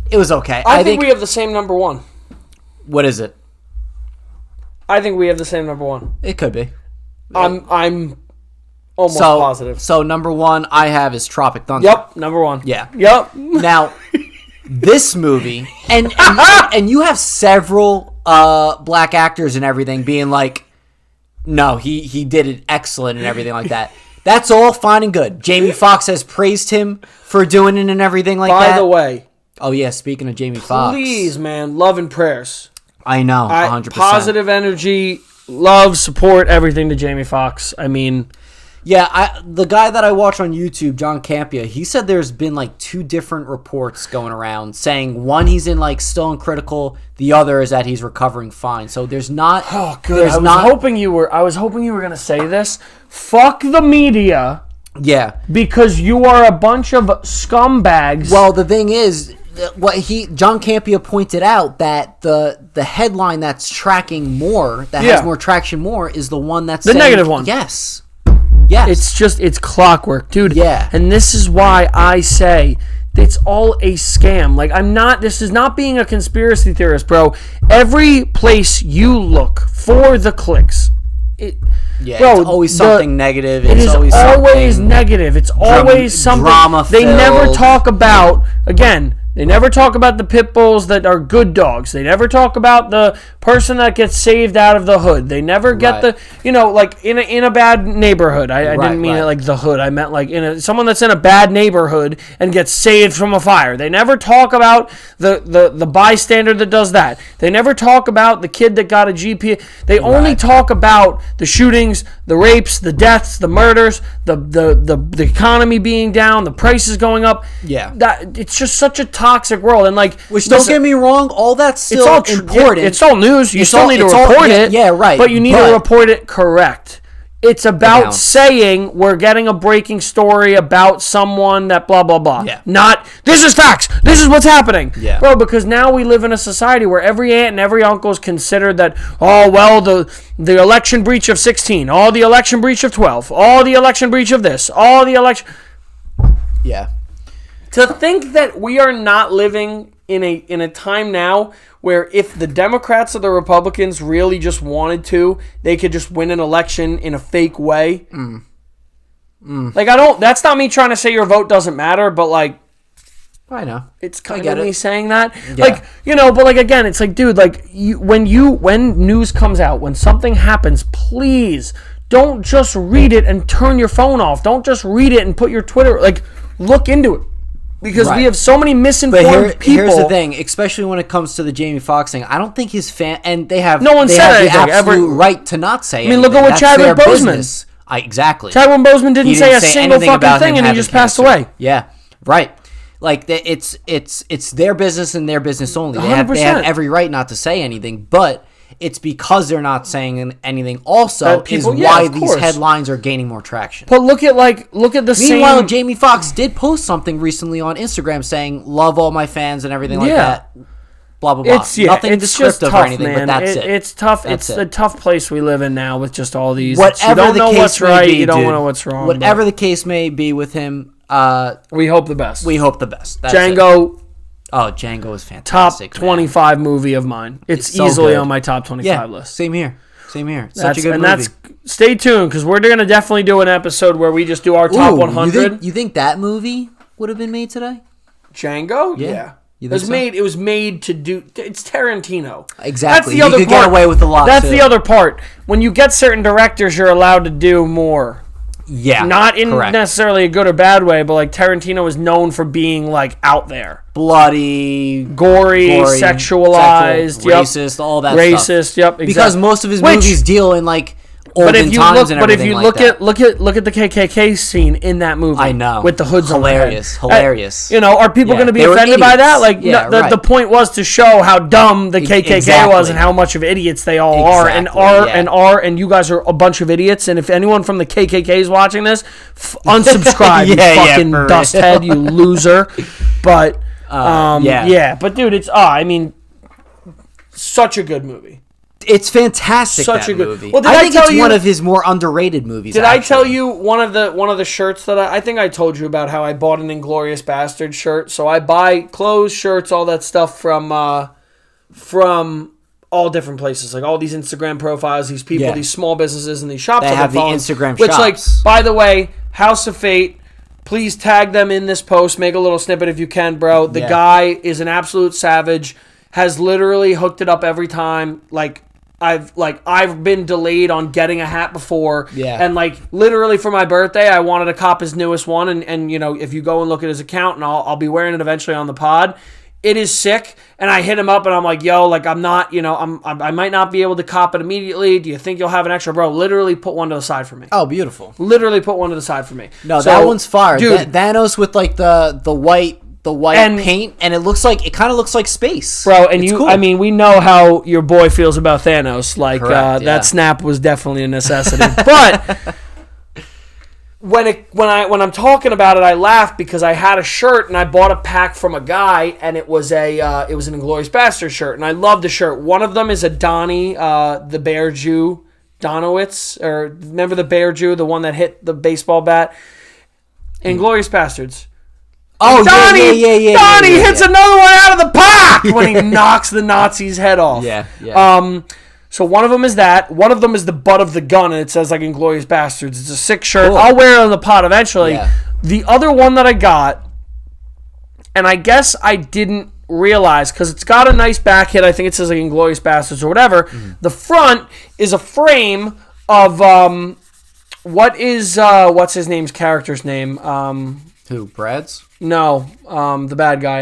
It was okay. I think we have the same number 1. What is it? I think we have the same number 1. It could be. I'm almost positive. So number 1 I have is Tropic Thunder. Yep, number 1. Yeah. Yep. Now, this movie, and you have several black actors and everything being like, no, he did it excellent and everything like that. That's all fine and good. Jamie Foxx has praised him for doing it and everything like that. By the way. Oh, yeah, speaking of Jamie Foxx. Please, man, love and prayers. I know, 100%. Positive energy, love, support, everything to Jamie Foxx. I mean... Yeah, the guy that I watch on YouTube, John Campia, he said there's been like 2 different reports going around saying one he's in like still in critical, the other is that he's recovering fine. So there's not. Oh, good. I was hoping you were going to say this. Fuck the media. Yeah, because you are a bunch of scumbags. Well, the thing is, John Campia pointed out that the headline that's tracking more, that has more traction more, is the one that's the negative one. Yes. Yes. It's clockwork, dude. Yeah. And this is why I say it's all a scam. Like, this is not being a conspiracy theorist, bro. Every place you look for the clicks. It's always something negative. It is always negative. It's always something. Drama-filled. They never talk about, again, they never talk about the pit bulls that are good dogs. They never talk about the person that gets saved out of the hood. They never get like in a bad neighborhood. I didn't mean it like the hood. I meant like someone that's in a bad neighborhood and gets saved from a fire. They never talk about the bystander that does that. They never talk about the kid that got a GPA. They only talk about the shootings, the rapes, the deaths, the murders, the economy being down, the prices going up. Yeah. It's just such a toxic world, and like, don't get me wrong, all that's still important. It's all news. You still need to report it. Yeah, right. But you need to report it correct. It's about saying we're getting a breaking story about someone that blah, blah, blah. Yeah. Not, this is facts. This is what's happening. Yeah. Bro, because now we live in a society where every aunt and every uncle is considered that, oh, well, the election breach of 16, all the election breach of 12, all the election breach of this, all the election... Yeah. To think that we are not living in a time now where if the Democrats or the Republicans really just wanted to, they could just win an election in a fake way. Like, that's not me trying to say your vote doesn't matter, but like, I know. it's kind of me saying that. Yeah. Like, but like, again, it's like, dude, like, when news comes out, when something happens, please don't just read it and turn your phone off. Don't just read it and put your Twitter, like, look into it. Because we have so many misinformed people. Here's the thing, especially when it comes to the Jamie Foxx thing. I don't think his fan, and they have no one said anything. The absolute right to not say anything. I mean, look at what Chadwick Boseman. Exactly. Chadwick Boseman didn't say a single fucking thing, and he just passed away. Yeah, right. Like it's their business and their business only. They 100%. have every right not to say anything, but it's because they're not saying anything also is why these headlines are gaining more traction. But look at the same... Meanwhile, Jamie Foxx did post something recently on Instagram saying, love all my fans and everything like that. Blah, blah, blah. Nothing descriptive or anything, man. but that's it. It's tough. It's a tough place we live in now with just all these... Whatever you don't the know case what's may right, be, you don't dude, know what's wrong. Whatever the case may be with him... we hope the best. We hope the best. That's Django... It. Oh, Django is fantastic. Top 25 movie of mine. It's so easily on my top 25 list. Same here. Such a good movie. And stay tuned, because we're going to definitely do an episode where we just do our top 100. You think that movie would have been made today? Django? Yeah. It was made to do... It's Tarantino. Exactly. That's the other part. Get away with a lot, That's the other part. When you get certain directors, you're allowed to do more. Yeah, not in necessarily a good or bad way, but like Tarantino is known for being like out there, bloody, gory, sexualized, racist, all that racist, stuff. Exactly. Because most of his movies deal in like olden times and everything like that. Look at the KKK scene in that movie. I know, with the hoods on their head. Hilarious. Are people going to be offended by that? Like, the point was to show how dumb the KKK was and how much of idiots they all are, and you guys are a bunch of idiots. And if anyone from the KKK is watching this, unsubscribe, you fucking dusthead, you loser. But but dude, it's such a good movie. It's fantastic. Such a good movie. Well, I think it's one of his more underrated movies. Did I tell you one of the shirts that I think I told you about how I bought an Inglorious Bastards shirt? So I buy clothes, shirts, all that stuff from all different places, like all these Instagram profiles, these people, these small businesses, and these shops. They have the Instagram shops. Which, like, by the way, House of Fate. Please tag them in this post. Make a little snippet if you can, bro. The guy is an absolute savage. Has literally hooked it up every time. I've been delayed on getting a hat before. Yeah. And literally for my birthday, I wanted to cop his newest one. And if you go and look at his account, and I'll be wearing it eventually on the pod. It is sick. And I hit him up and I'm like, yo, I'm not, I might not be able to cop it immediately. Do you think you'll have an extra? Bro, literally put one to the side for me. Oh, beautiful. Literally put one to the side for me. No, that one's fire. Dude, Thanos with the white paint, and it kind of looks like space, bro. And it's cool. I mean, we know how your boy feels about Thanos. That snap was definitely a necessity. But when I'm talking about it, I laugh because I had a shirt and I bought a pack from a guy, and it was an Inglorious Bastards shirt, and I love the shirt. One of them is a Donnie, the Bear Jew, Donowitz, or remember the Bear Jew, the one that hit the baseball bat, Inglorious Bastards. Oh, Donnie hits another one out of the park when he knocks the Nazi's head off. Yeah. So one of them is that. One of them is the butt of the gun, and it says Inglorious Bastards. It's a sick shirt. Cool. I'll wear it on the pod eventually. Yeah. The other one that I got, and I guess I didn't realize, because it's got a nice back hit. I think it says Inglorious Bastards or whatever. Mm-hmm. The front is a frame of what's his name's character's name? Who? Brad's? No, the bad guy.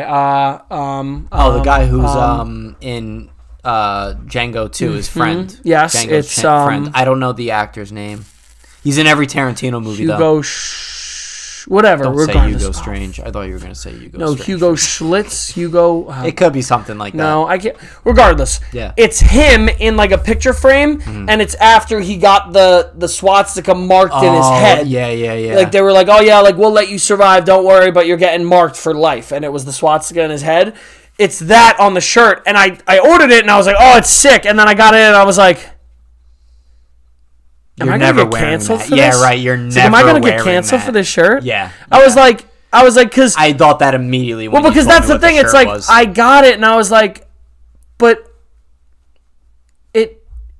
The guy who's in Django 2, his friend. Yes, Django's friend. I don't know the actor's name. He's in every Tarantino movie, though. whatever. Don't say regardless. Hugo Strange. I thought you were going to say Hugo No, Strange. Hugo Schlitz. Hugo. It could be something like that. No, I can't. Regardless, Yeah. it's him in like a picture frame, and it's after he got the swastika marked in his head. Yeah. Like they were like, oh yeah, like we'll let you survive, don't worry, but you're getting marked for life, and it was the swastika in his head. It's that on the shirt, and I ordered it, and I was like, oh, it's sick, and then I got it, and I was like, am I gonna get canceled for this? Yeah, right. You're never. Am I gonna get wearing canceled that. for this shirt? Yeah. I was like, because I thought that immediately. When well, because you told that's me the what thing. It's shirt like was. I got it, and I was like, but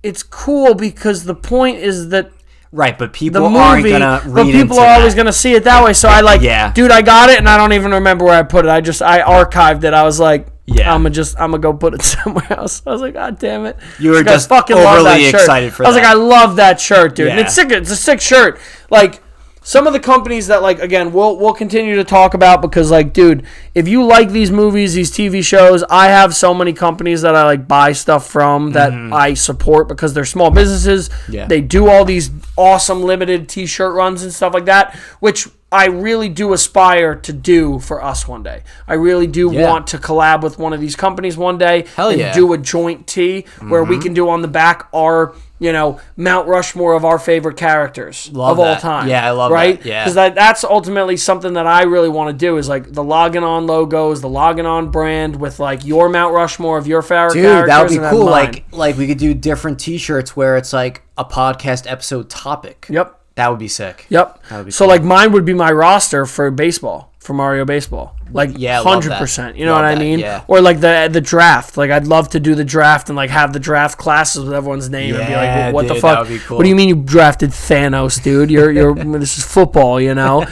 it's cool because the point is that. Right, but people The movie, aren't gonna read but people into are always that. gonna see it that way. So I like, Yeah. dude, I got it, and I don't even remember where I put it. I archived it. I was like, Yeah. I'm gonna go put it somewhere else. I was like, God damn it! You were Like, I just fucking love that overly shirt. excited for I was that. like, I love that shirt, dude. And Yeah. it's sick. It's a sick shirt. Like some of the companies that like again we'll continue to talk about because like, dude, if you like these movies, these TV shows, I have so many companies that I like buy stuff from that I support because they're small businesses. Yeah. They do all these awesome limited T-shirt runs and stuff like that, which I really do aspire to do for us one day. I really do want to collab with one of these companies one day and do a joint tee where we can do on the back our, Mount Rushmore of our favorite characters of all time. Yeah, I love right? that. Yeah. Because that's ultimately something that I really want to do is like the Loggin On logos, the Loggin On brand with like your Mount Rushmore of your favorite characters. Dude, that would be and then cool. mine. Like we could do different T-shirts where it's like a podcast episode topic. Yep. That would be sick. Yep. That would be so cool. like mine would be my roster for baseball, for Mario Baseball. Like Yeah, love that. 100%. You know Love what I that, mean? yeah. Or like the draft. Like I'd love to do the draft and like have the draft classes with everyone's name and be like, Yeah, well, what the dude, fuck? that would be cool. What do you mean you drafted Thanos, dude? You're this is football, you know?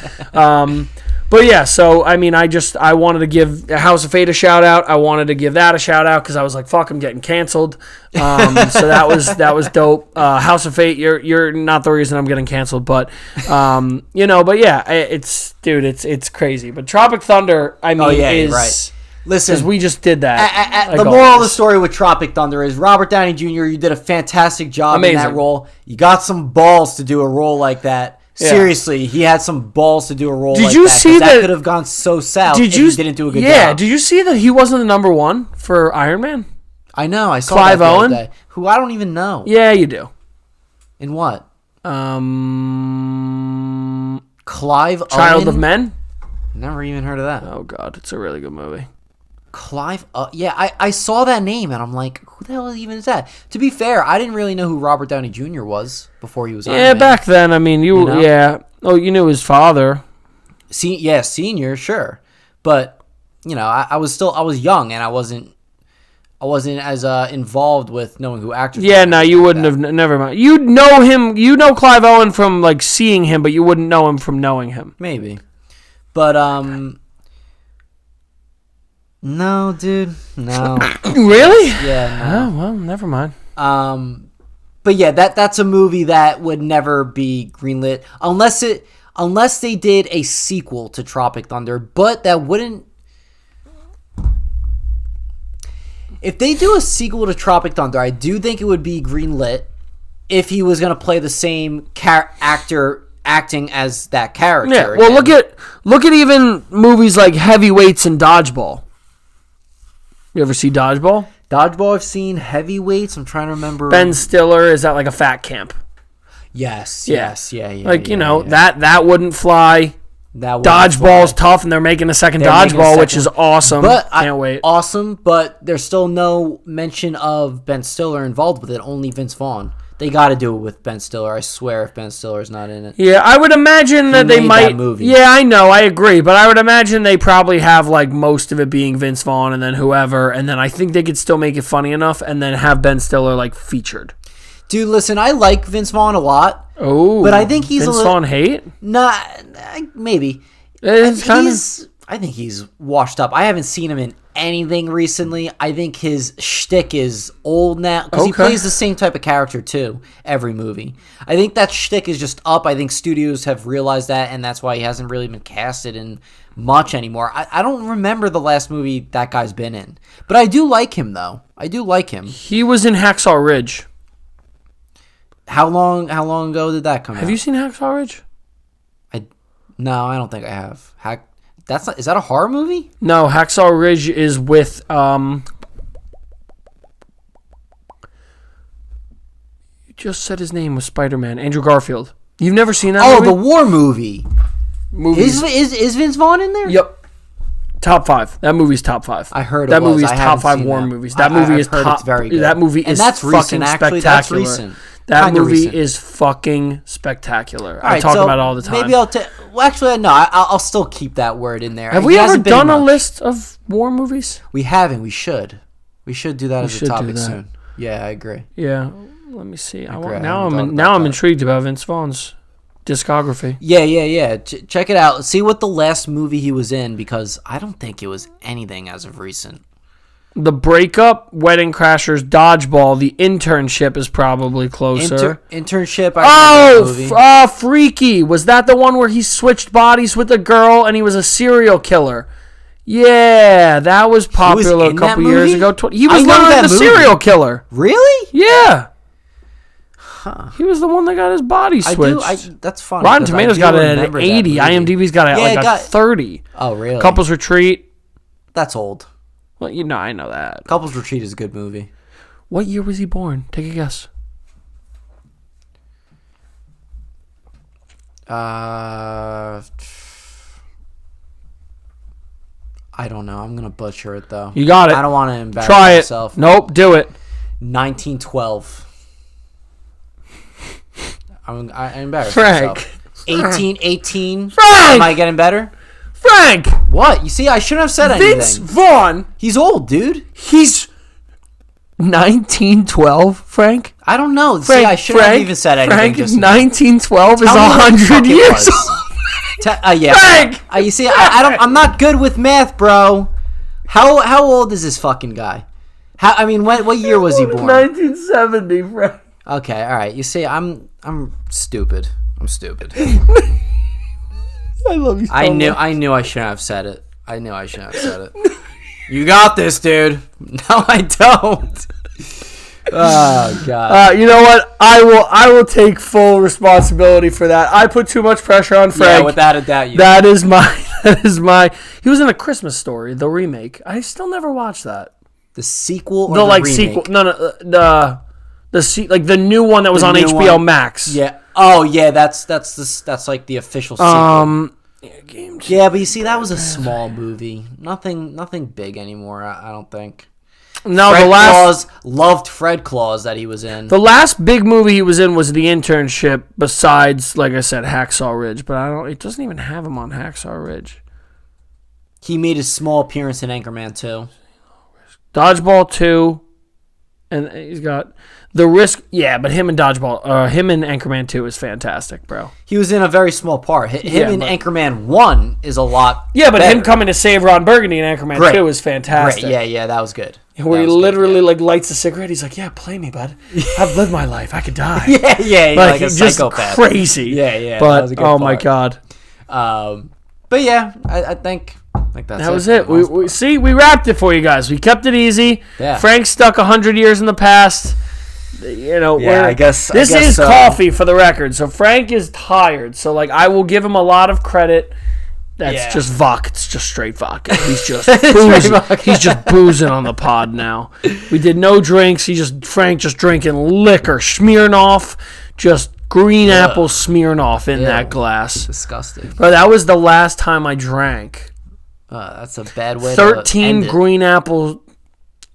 But yeah, so I mean, I wanted to give House of Fate a shout out. I wanted to give that a shout out because I was like, "Fuck, I'm getting canceled." So that was dope. House of Fate, you're not the reason I'm getting canceled, but but yeah, it's crazy. But Tropic Thunder, I mean, is right. Listen, because we just did that. the moral of the story with Tropic Thunder is Robert Downey Jr., you did a fantastic job in that Amazing. role. You got some balls to do a role like that. Yeah. Seriously, he had some balls to do a role Did like you that. see 'Cause that- could have gone so south if you he didn't do a good job. Yeah, did you see that he wasn't the number one for Iron Man? I know. I saw Clive that the other Owen? day. Who I don't even know. Yeah, you do. In what? Child Clive Owen? of Men. Never even heard of that. Oh God, it's a really good movie. Clive, yeah, I saw that name and I'm like, who the hell even is that? To be fair, I didn't really know who Robert Downey Jr. was before he was Iron Man. Back then, I mean, You know? yeah. Oh, you knew his father. Senior, sure, but I was young and I wasn't as involved with knowing who actors. Yeah, no, you wouldn't have. Never mind. You'd know him. You know Clive Owen from like seeing him, but you wouldn't know him from knowing him. Maybe, but no, dude, no. Really? Yeah, Oh well, never mind. no. But yeah, that's a movie that would never be greenlit unless they did a sequel to Tropic Thunder, but that wouldn't. If they do a sequel to Tropic Thunder, I do think it would be greenlit if he was going to play the same actor acting as that character. Yeah. Well, again. look at even movies like Heavyweights and Dodgeball. You ever see Dodgeball? Dodgeball I've seen. Heavyweights, I'm trying to remember. Ben Stiller is at like a fat camp. Yes, Yeah. yeah. Like yeah. that wouldn't fly. That would Dodgeball's fly. tough, and they're making a second They're making a Dodgeball, which is second- awesome. But Can't wait. Awesome, but there's still no mention of Ben Stiller involved with it. Only Vince Vaughn. They got to do it with Ben Stiller. I swear, if Ben Stiller's not in it. Yeah, I would imagine that they made might. that movie. Yeah, I know, I agree, but I would imagine they probably have like most of it being Vince Vaughn and then whoever, and then I think they could still make it funny enough, and then have Ben Stiller like featured. Dude, listen, I like Vince Vaughn a lot. Oh, But I think he's Vince a little- Vaughn hate. Nah, maybe. It's kind of. I think he's washed up. I haven't seen him in anything recently. I think his shtick is old now because he Okay. plays the same type of character too every movie. I think that shtick is just up. I think studios have realized that, and that's why he hasn't really been casted in much anymore. I don't remember the last movie that guy's been in, but I do like him though. I do like him. He was in Hacksaw Ridge. How long ago did that come out? Have you seen Hacksaw Ridge? No, I don't think I have. Is that a horror movie? No, Hacksaw Ridge is with you just said his name was Spider-Man, Andrew Garfield. You've never seen that movie? Oh, the war movie. Movies. Is Vince Vaughn in there? Yep. Top 5. That movie's top 5. I heard that it was. movie is I top 5 seen war that. movies. That movie is top. It's very good. That movie is that's fucking recent, actually. spectacular. That's recent. That Kinda movie recent. is fucking spectacular. All right, I talk so about it all the time. Maybe I'll well, actually, no. I'll still keep that word in there. Have He we ever hasn't been done a much. list of war movies? We haven't. We should. We should do that as a should do topic that. soon. Yeah, I agree. Yeah. Let me see. agree. I Now haven't thought I'm about that. intrigued about Vince Vaughn's discography. Yeah. Check it out. See what the last movie he was in, because I don't think it was anything as of recent. The Breakup, Wedding Crashers, Dodgeball, The Internship is probably closer. Internship. I remember that movie. Freaky. Was that the one where he switched bodies with a girl and he was a serial killer? Yeah, that was popular a in couple that years movie? ago. He was I know literally that the movie. serial killer. Really? Yeah. Huh. He was the one that got his body switched. That's funny. Rotten 'cause I Tomatoes do got it at remember an that 80. movie. IMDb's got it at a 30. Oh, really? Couples Retreat. That's old. Well, I know that. Couples Retreat is a good movie. What year was he born? Take a guess. I don't know. I'm gonna butcher it though. You got it. I don't want to embarrass Try it. myself. Nope, do it. 1912. I embarrassed Frank. myself. 1818. Frank! Am I getting better? Frank! What? You see, I shouldn't have said Vince anything. Vaughn. He's old, dude. He's 1912, Frank? I don't know. Frank, see, I shouldn't have even said anything. Frank, just 1912 is Tell me what the 100 fuck it years was. old. Yeah. Frank! You see, I'm not good with math, bro. How old is this fucking guy? What year was he born? 1970, Frank. Okay, all right. You see, I'm stupid. I'm stupid. I love you so I knew much. I shouldn't have said it. I knew I shouldn't have said it. You got this, dude. No, I don't. Oh god. You know what? I will take full responsibility for that. I put too much pressure on Frank. Yeah, without a doubt. That is my. He was in A Christmas Story, the remake. I still never watched that. The sequel or The remake? sequel. No, the new one that was on new HBO one? Max. Yeah. Oh yeah, that's like the official sequel. Yeah, but you see, that was a small movie. Nothing big anymore. I don't think. No, Fred the last Claus loved Fred Claus that he was in. the last big movie he was in was The Internship. Besides, like I said, Hacksaw Ridge, but it doesn't even have him on Hacksaw Ridge. He made a small appearance in Anchorman 2. Dodgeball 2, and he's got The Risk. Yeah, but him and Anchorman 2 is fantastic, bro. He was in a very small part. Him in Anchorman 1 is a lot Yeah, but better. him coming to save Ron Burgundy in Anchorman Great. 2 is fantastic. Great. Yeah, that was good. Where That he was good, literally yeah. like lights a cigarette. He's like, "Yeah, play me, bud. I've lived my life. I could die." yeah, like a he's just psychopath. crazy. Yeah. But that was a good oh my part. god, But yeah, I think that's that was for it. the most part. See, we wrapped it for you guys. We kept it easy. Yeah. Frank stuck 100 years in the past. I guess this is so. coffee for the record. So Frank is tired. So I will give him a lot of credit. That's just vodka. It's just straight vodka. He's just boozing. He's just boozing on the pod now. We did no drinks. Frank just drinking liquor, Smirnoff, just green apple Smirnoff in that glass. Disgusting. Bro, that was the last time I drank. That's a bad way. 13 to green apple.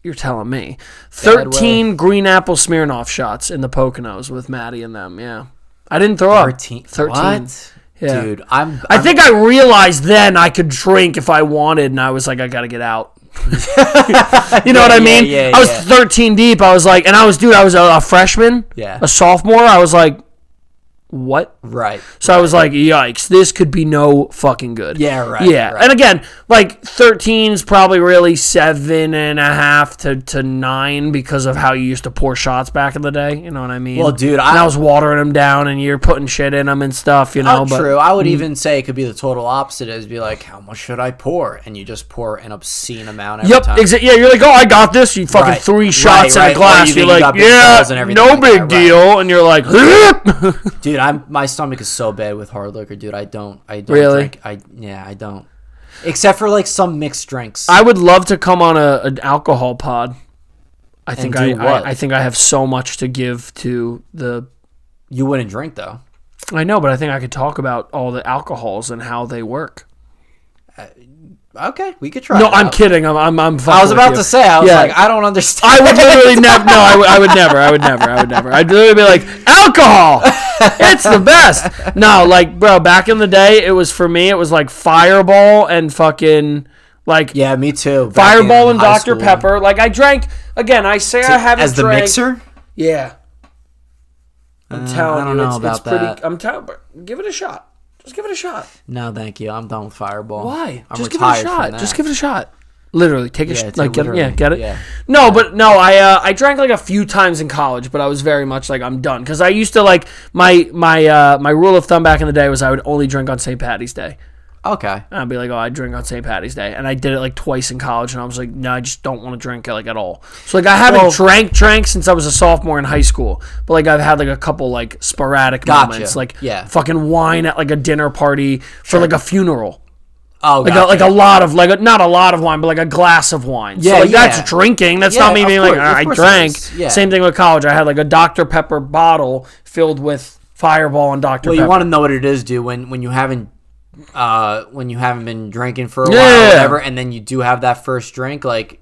You're telling me. 13 green apple Smirnoff shots in the Poconos with Maddie and them. Yeah, I didn't throw up. 13. What? Yeah. Dude, I think I realized then I could drink if I wanted, and I was like, I gotta get out. You know what I mean? Yeah, I was 13 deep. I was like, and I was a freshman, Yeah. a sophomore. I was like, what? Right. So I was like, yikes, this could be no fucking good. Yeah, right. Yeah. right. And again, 13 is probably really 7.5 to 9 because of how you used to pour shots back in the day. You know what I mean? Well, dude, and I was watering them down and you're putting shit in them and stuff, you know. Oh, true. I would even say it could be the total opposite. Is be like, how much should I pour? And you just pour an obscene amount every time. Exactly. Yeah, you're like, oh, I got this. You fucking Right. 3 shots in a Right. glass. Or you You're think you like, got big yeah, balls and everything no like big that, deal. And you're like, Dude, my stomach is so bad with hard liquor, dude. I don't Really? drink. I don't. Except for like some mixed drinks. I would love to come on an alcohol pod. I think I think I have so much to give to the. You wouldn't drink though. I know, but I think I could talk about all the alcohols and how they work. Okay, we could try. No, it I'm out. kidding. I'm fucking I was about with to you. say. I was like, I don't understand. I would literally never. No, I would never. I'd literally be like, alcohol. It's the best. No, like, bro, back in the day, it was for me. It was like Fireball and fucking like. Yeah, me too. Fireball and Dr. Pepper. Like I drank again. I say I haven't as the drank, mixer. Yeah. I'm telling I don't you, know it's about pretty. that. I'm telling. Give it a shot. Just give it a shot. No, thank you. I'm done with Fireball. Why? I'm Just give it a retired from shot. that. Just give it a shot. Literally, take a shot. Like, get it. Yeah. No, but no, I drank like a few times in college, but I was very much like I'm done because I used to like my rule of thumb back in the day was I would only drink on St. Patty's Day. Okay. And I'd be like, oh, I drink on St. Patty's Day, and I did it like twice in college, and I was like, no, I just don't want to drink like at all. So like I haven't drank since I was a sophomore in high school, but like I've had like a couple like sporadic moments, like fucking wine at like a dinner party for like a funeral. Oh, like a lot of like not a lot of wine, but like a glass of wine. Yeah, so like that's drinking. That's not me being like I drank. Yeah. Same thing with college. I had like a Dr. Pepper bottle filled with Fireball and Dr. Pepper. Well, you want to know what it is, dude, when you haven't been drinking for a while or whatever, and then you do have that first drink. Like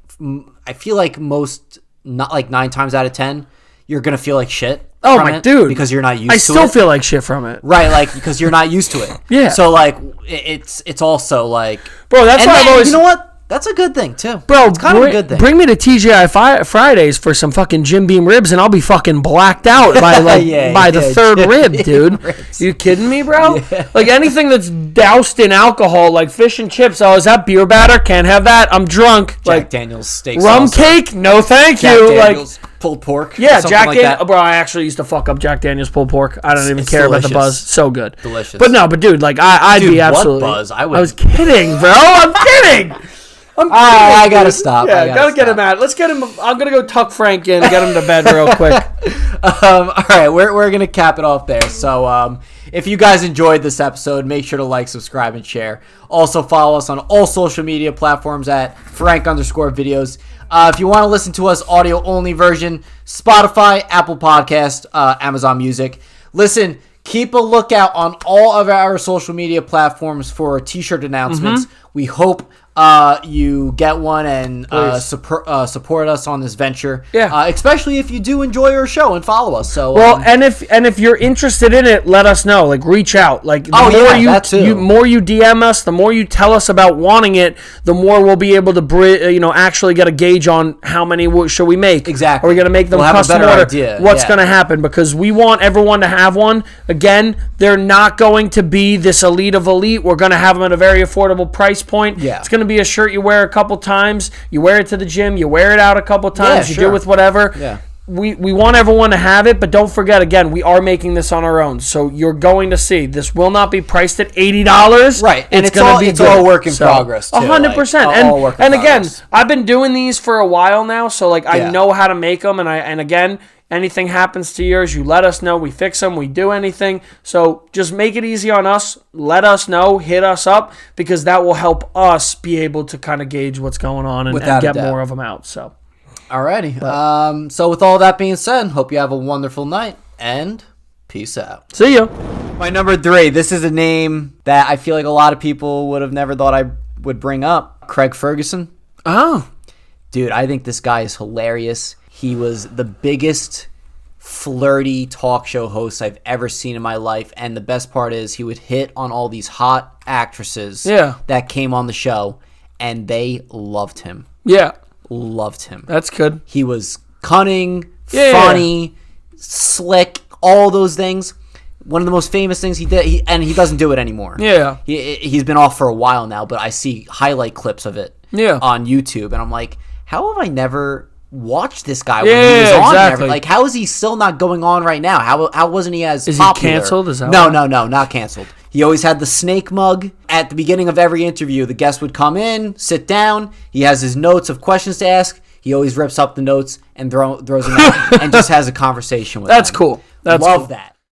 I feel like not like 9 times out of 10, you're gonna feel like shit. Oh my dude, because you're not used to it. I still feel like shit from it. Right, like because you're not used to it. Yeah. So like it's also like, bro, that's why I've always. You know what? That's a good thing too, bro. It's kind of a good thing. Bring me to TGI Fridays for some fucking Jim Beam ribs, and I'll be fucking blacked out by like the third rib, dude. You kidding me, bro? Yeah. Like anything that's doused in alcohol, like fish and chips. Oh, is that beer batter? Can't have that. I'm drunk. Jack Daniel's steak rum salsa. Cake? No, thank Jack you. Daniel's pulled pork. Yeah, Jack like Daniels. Bro, I actually used to fuck up Jack Daniel's pulled pork. I don't even care about the buzz. So good. Delicious. But dude, like I'd be absolutely. What buzz? I was kidding, bro. I'm kidding. I gotta stop. Yeah, gotta get him out. Let's get him. I'm gonna go tuck Frank in, get him to bed real quick. All right, we're gonna cap it off there. So if you guys enjoyed this episode, make sure to like, subscribe, and share. Also follow us on all social media platforms at Frank_videos. If you want to listen to us audio only version, Spotify, Apple Podcast, Amazon Music. Listen, keep a lookout on all of our social media platforms for t-shirt announcements. We hope you get one and support us on this venture. Yeah. Especially if you do enjoy our show and follow us. So and if you're interested in it, let us know. Like reach out. Like the more you DM us, the more you tell us about wanting it, the more we'll be able to actually get a gauge on how many should we make. Exactly. Are we gonna make them custom order? What's gonna happen? Because we want everyone to have one. Again, they're not going to be this elite of elite. We're gonna have them at a very affordable price point. Yeah. It's gonna be a shirt you wear a couple times. You wear it to the gym. You wear it out a couple times. You do it with whatever. Yeah. We want everyone to have it, but don't forget, again, we are making this on our own. So you're going to see this will not be priced at $80. Right. And it's all work in progress, too. 100%. And again, I've been doing these for a while now, so like I know how to make them. And again, anything happens to yours, you let us know. We fix them. We do anything. So just make it easy on us. Let us know. Hit us up because that will help us be able to kind of gauge what's going on and get more of them out. So, alrighty. So with all that being said, hope you have a wonderful night and peace out. See ya. My number 3. This is a name that I feel like a lot of people would have never thought I would bring up. Craig Ferguson. Oh. Dude, I think this guy is hilarious. He was the biggest flirty talk show host I've ever seen in my life. And the best part is he would hit on all these hot actresses that came on the show, and they loved him. Yeah. Loved him. That's good. He was cunning, funny, slick, all those things. One of the most famous things he did, and he doesn't do it anymore. Yeah. He's been off for a while now, but I see highlight clips of it on YouTube, and I'm like, how have I never watched this guy when he was on? Exactly. Like, how is he still not going on right now? How wasn't he as popular? Is he canceled? Is that No, not canceled. He always had the snake mug. At the beginning of every interview, the guest would come in, sit down. He has his notes of questions to ask. He always rips up the notes and throws them out and just has a conversation with them. That's cool. Love that.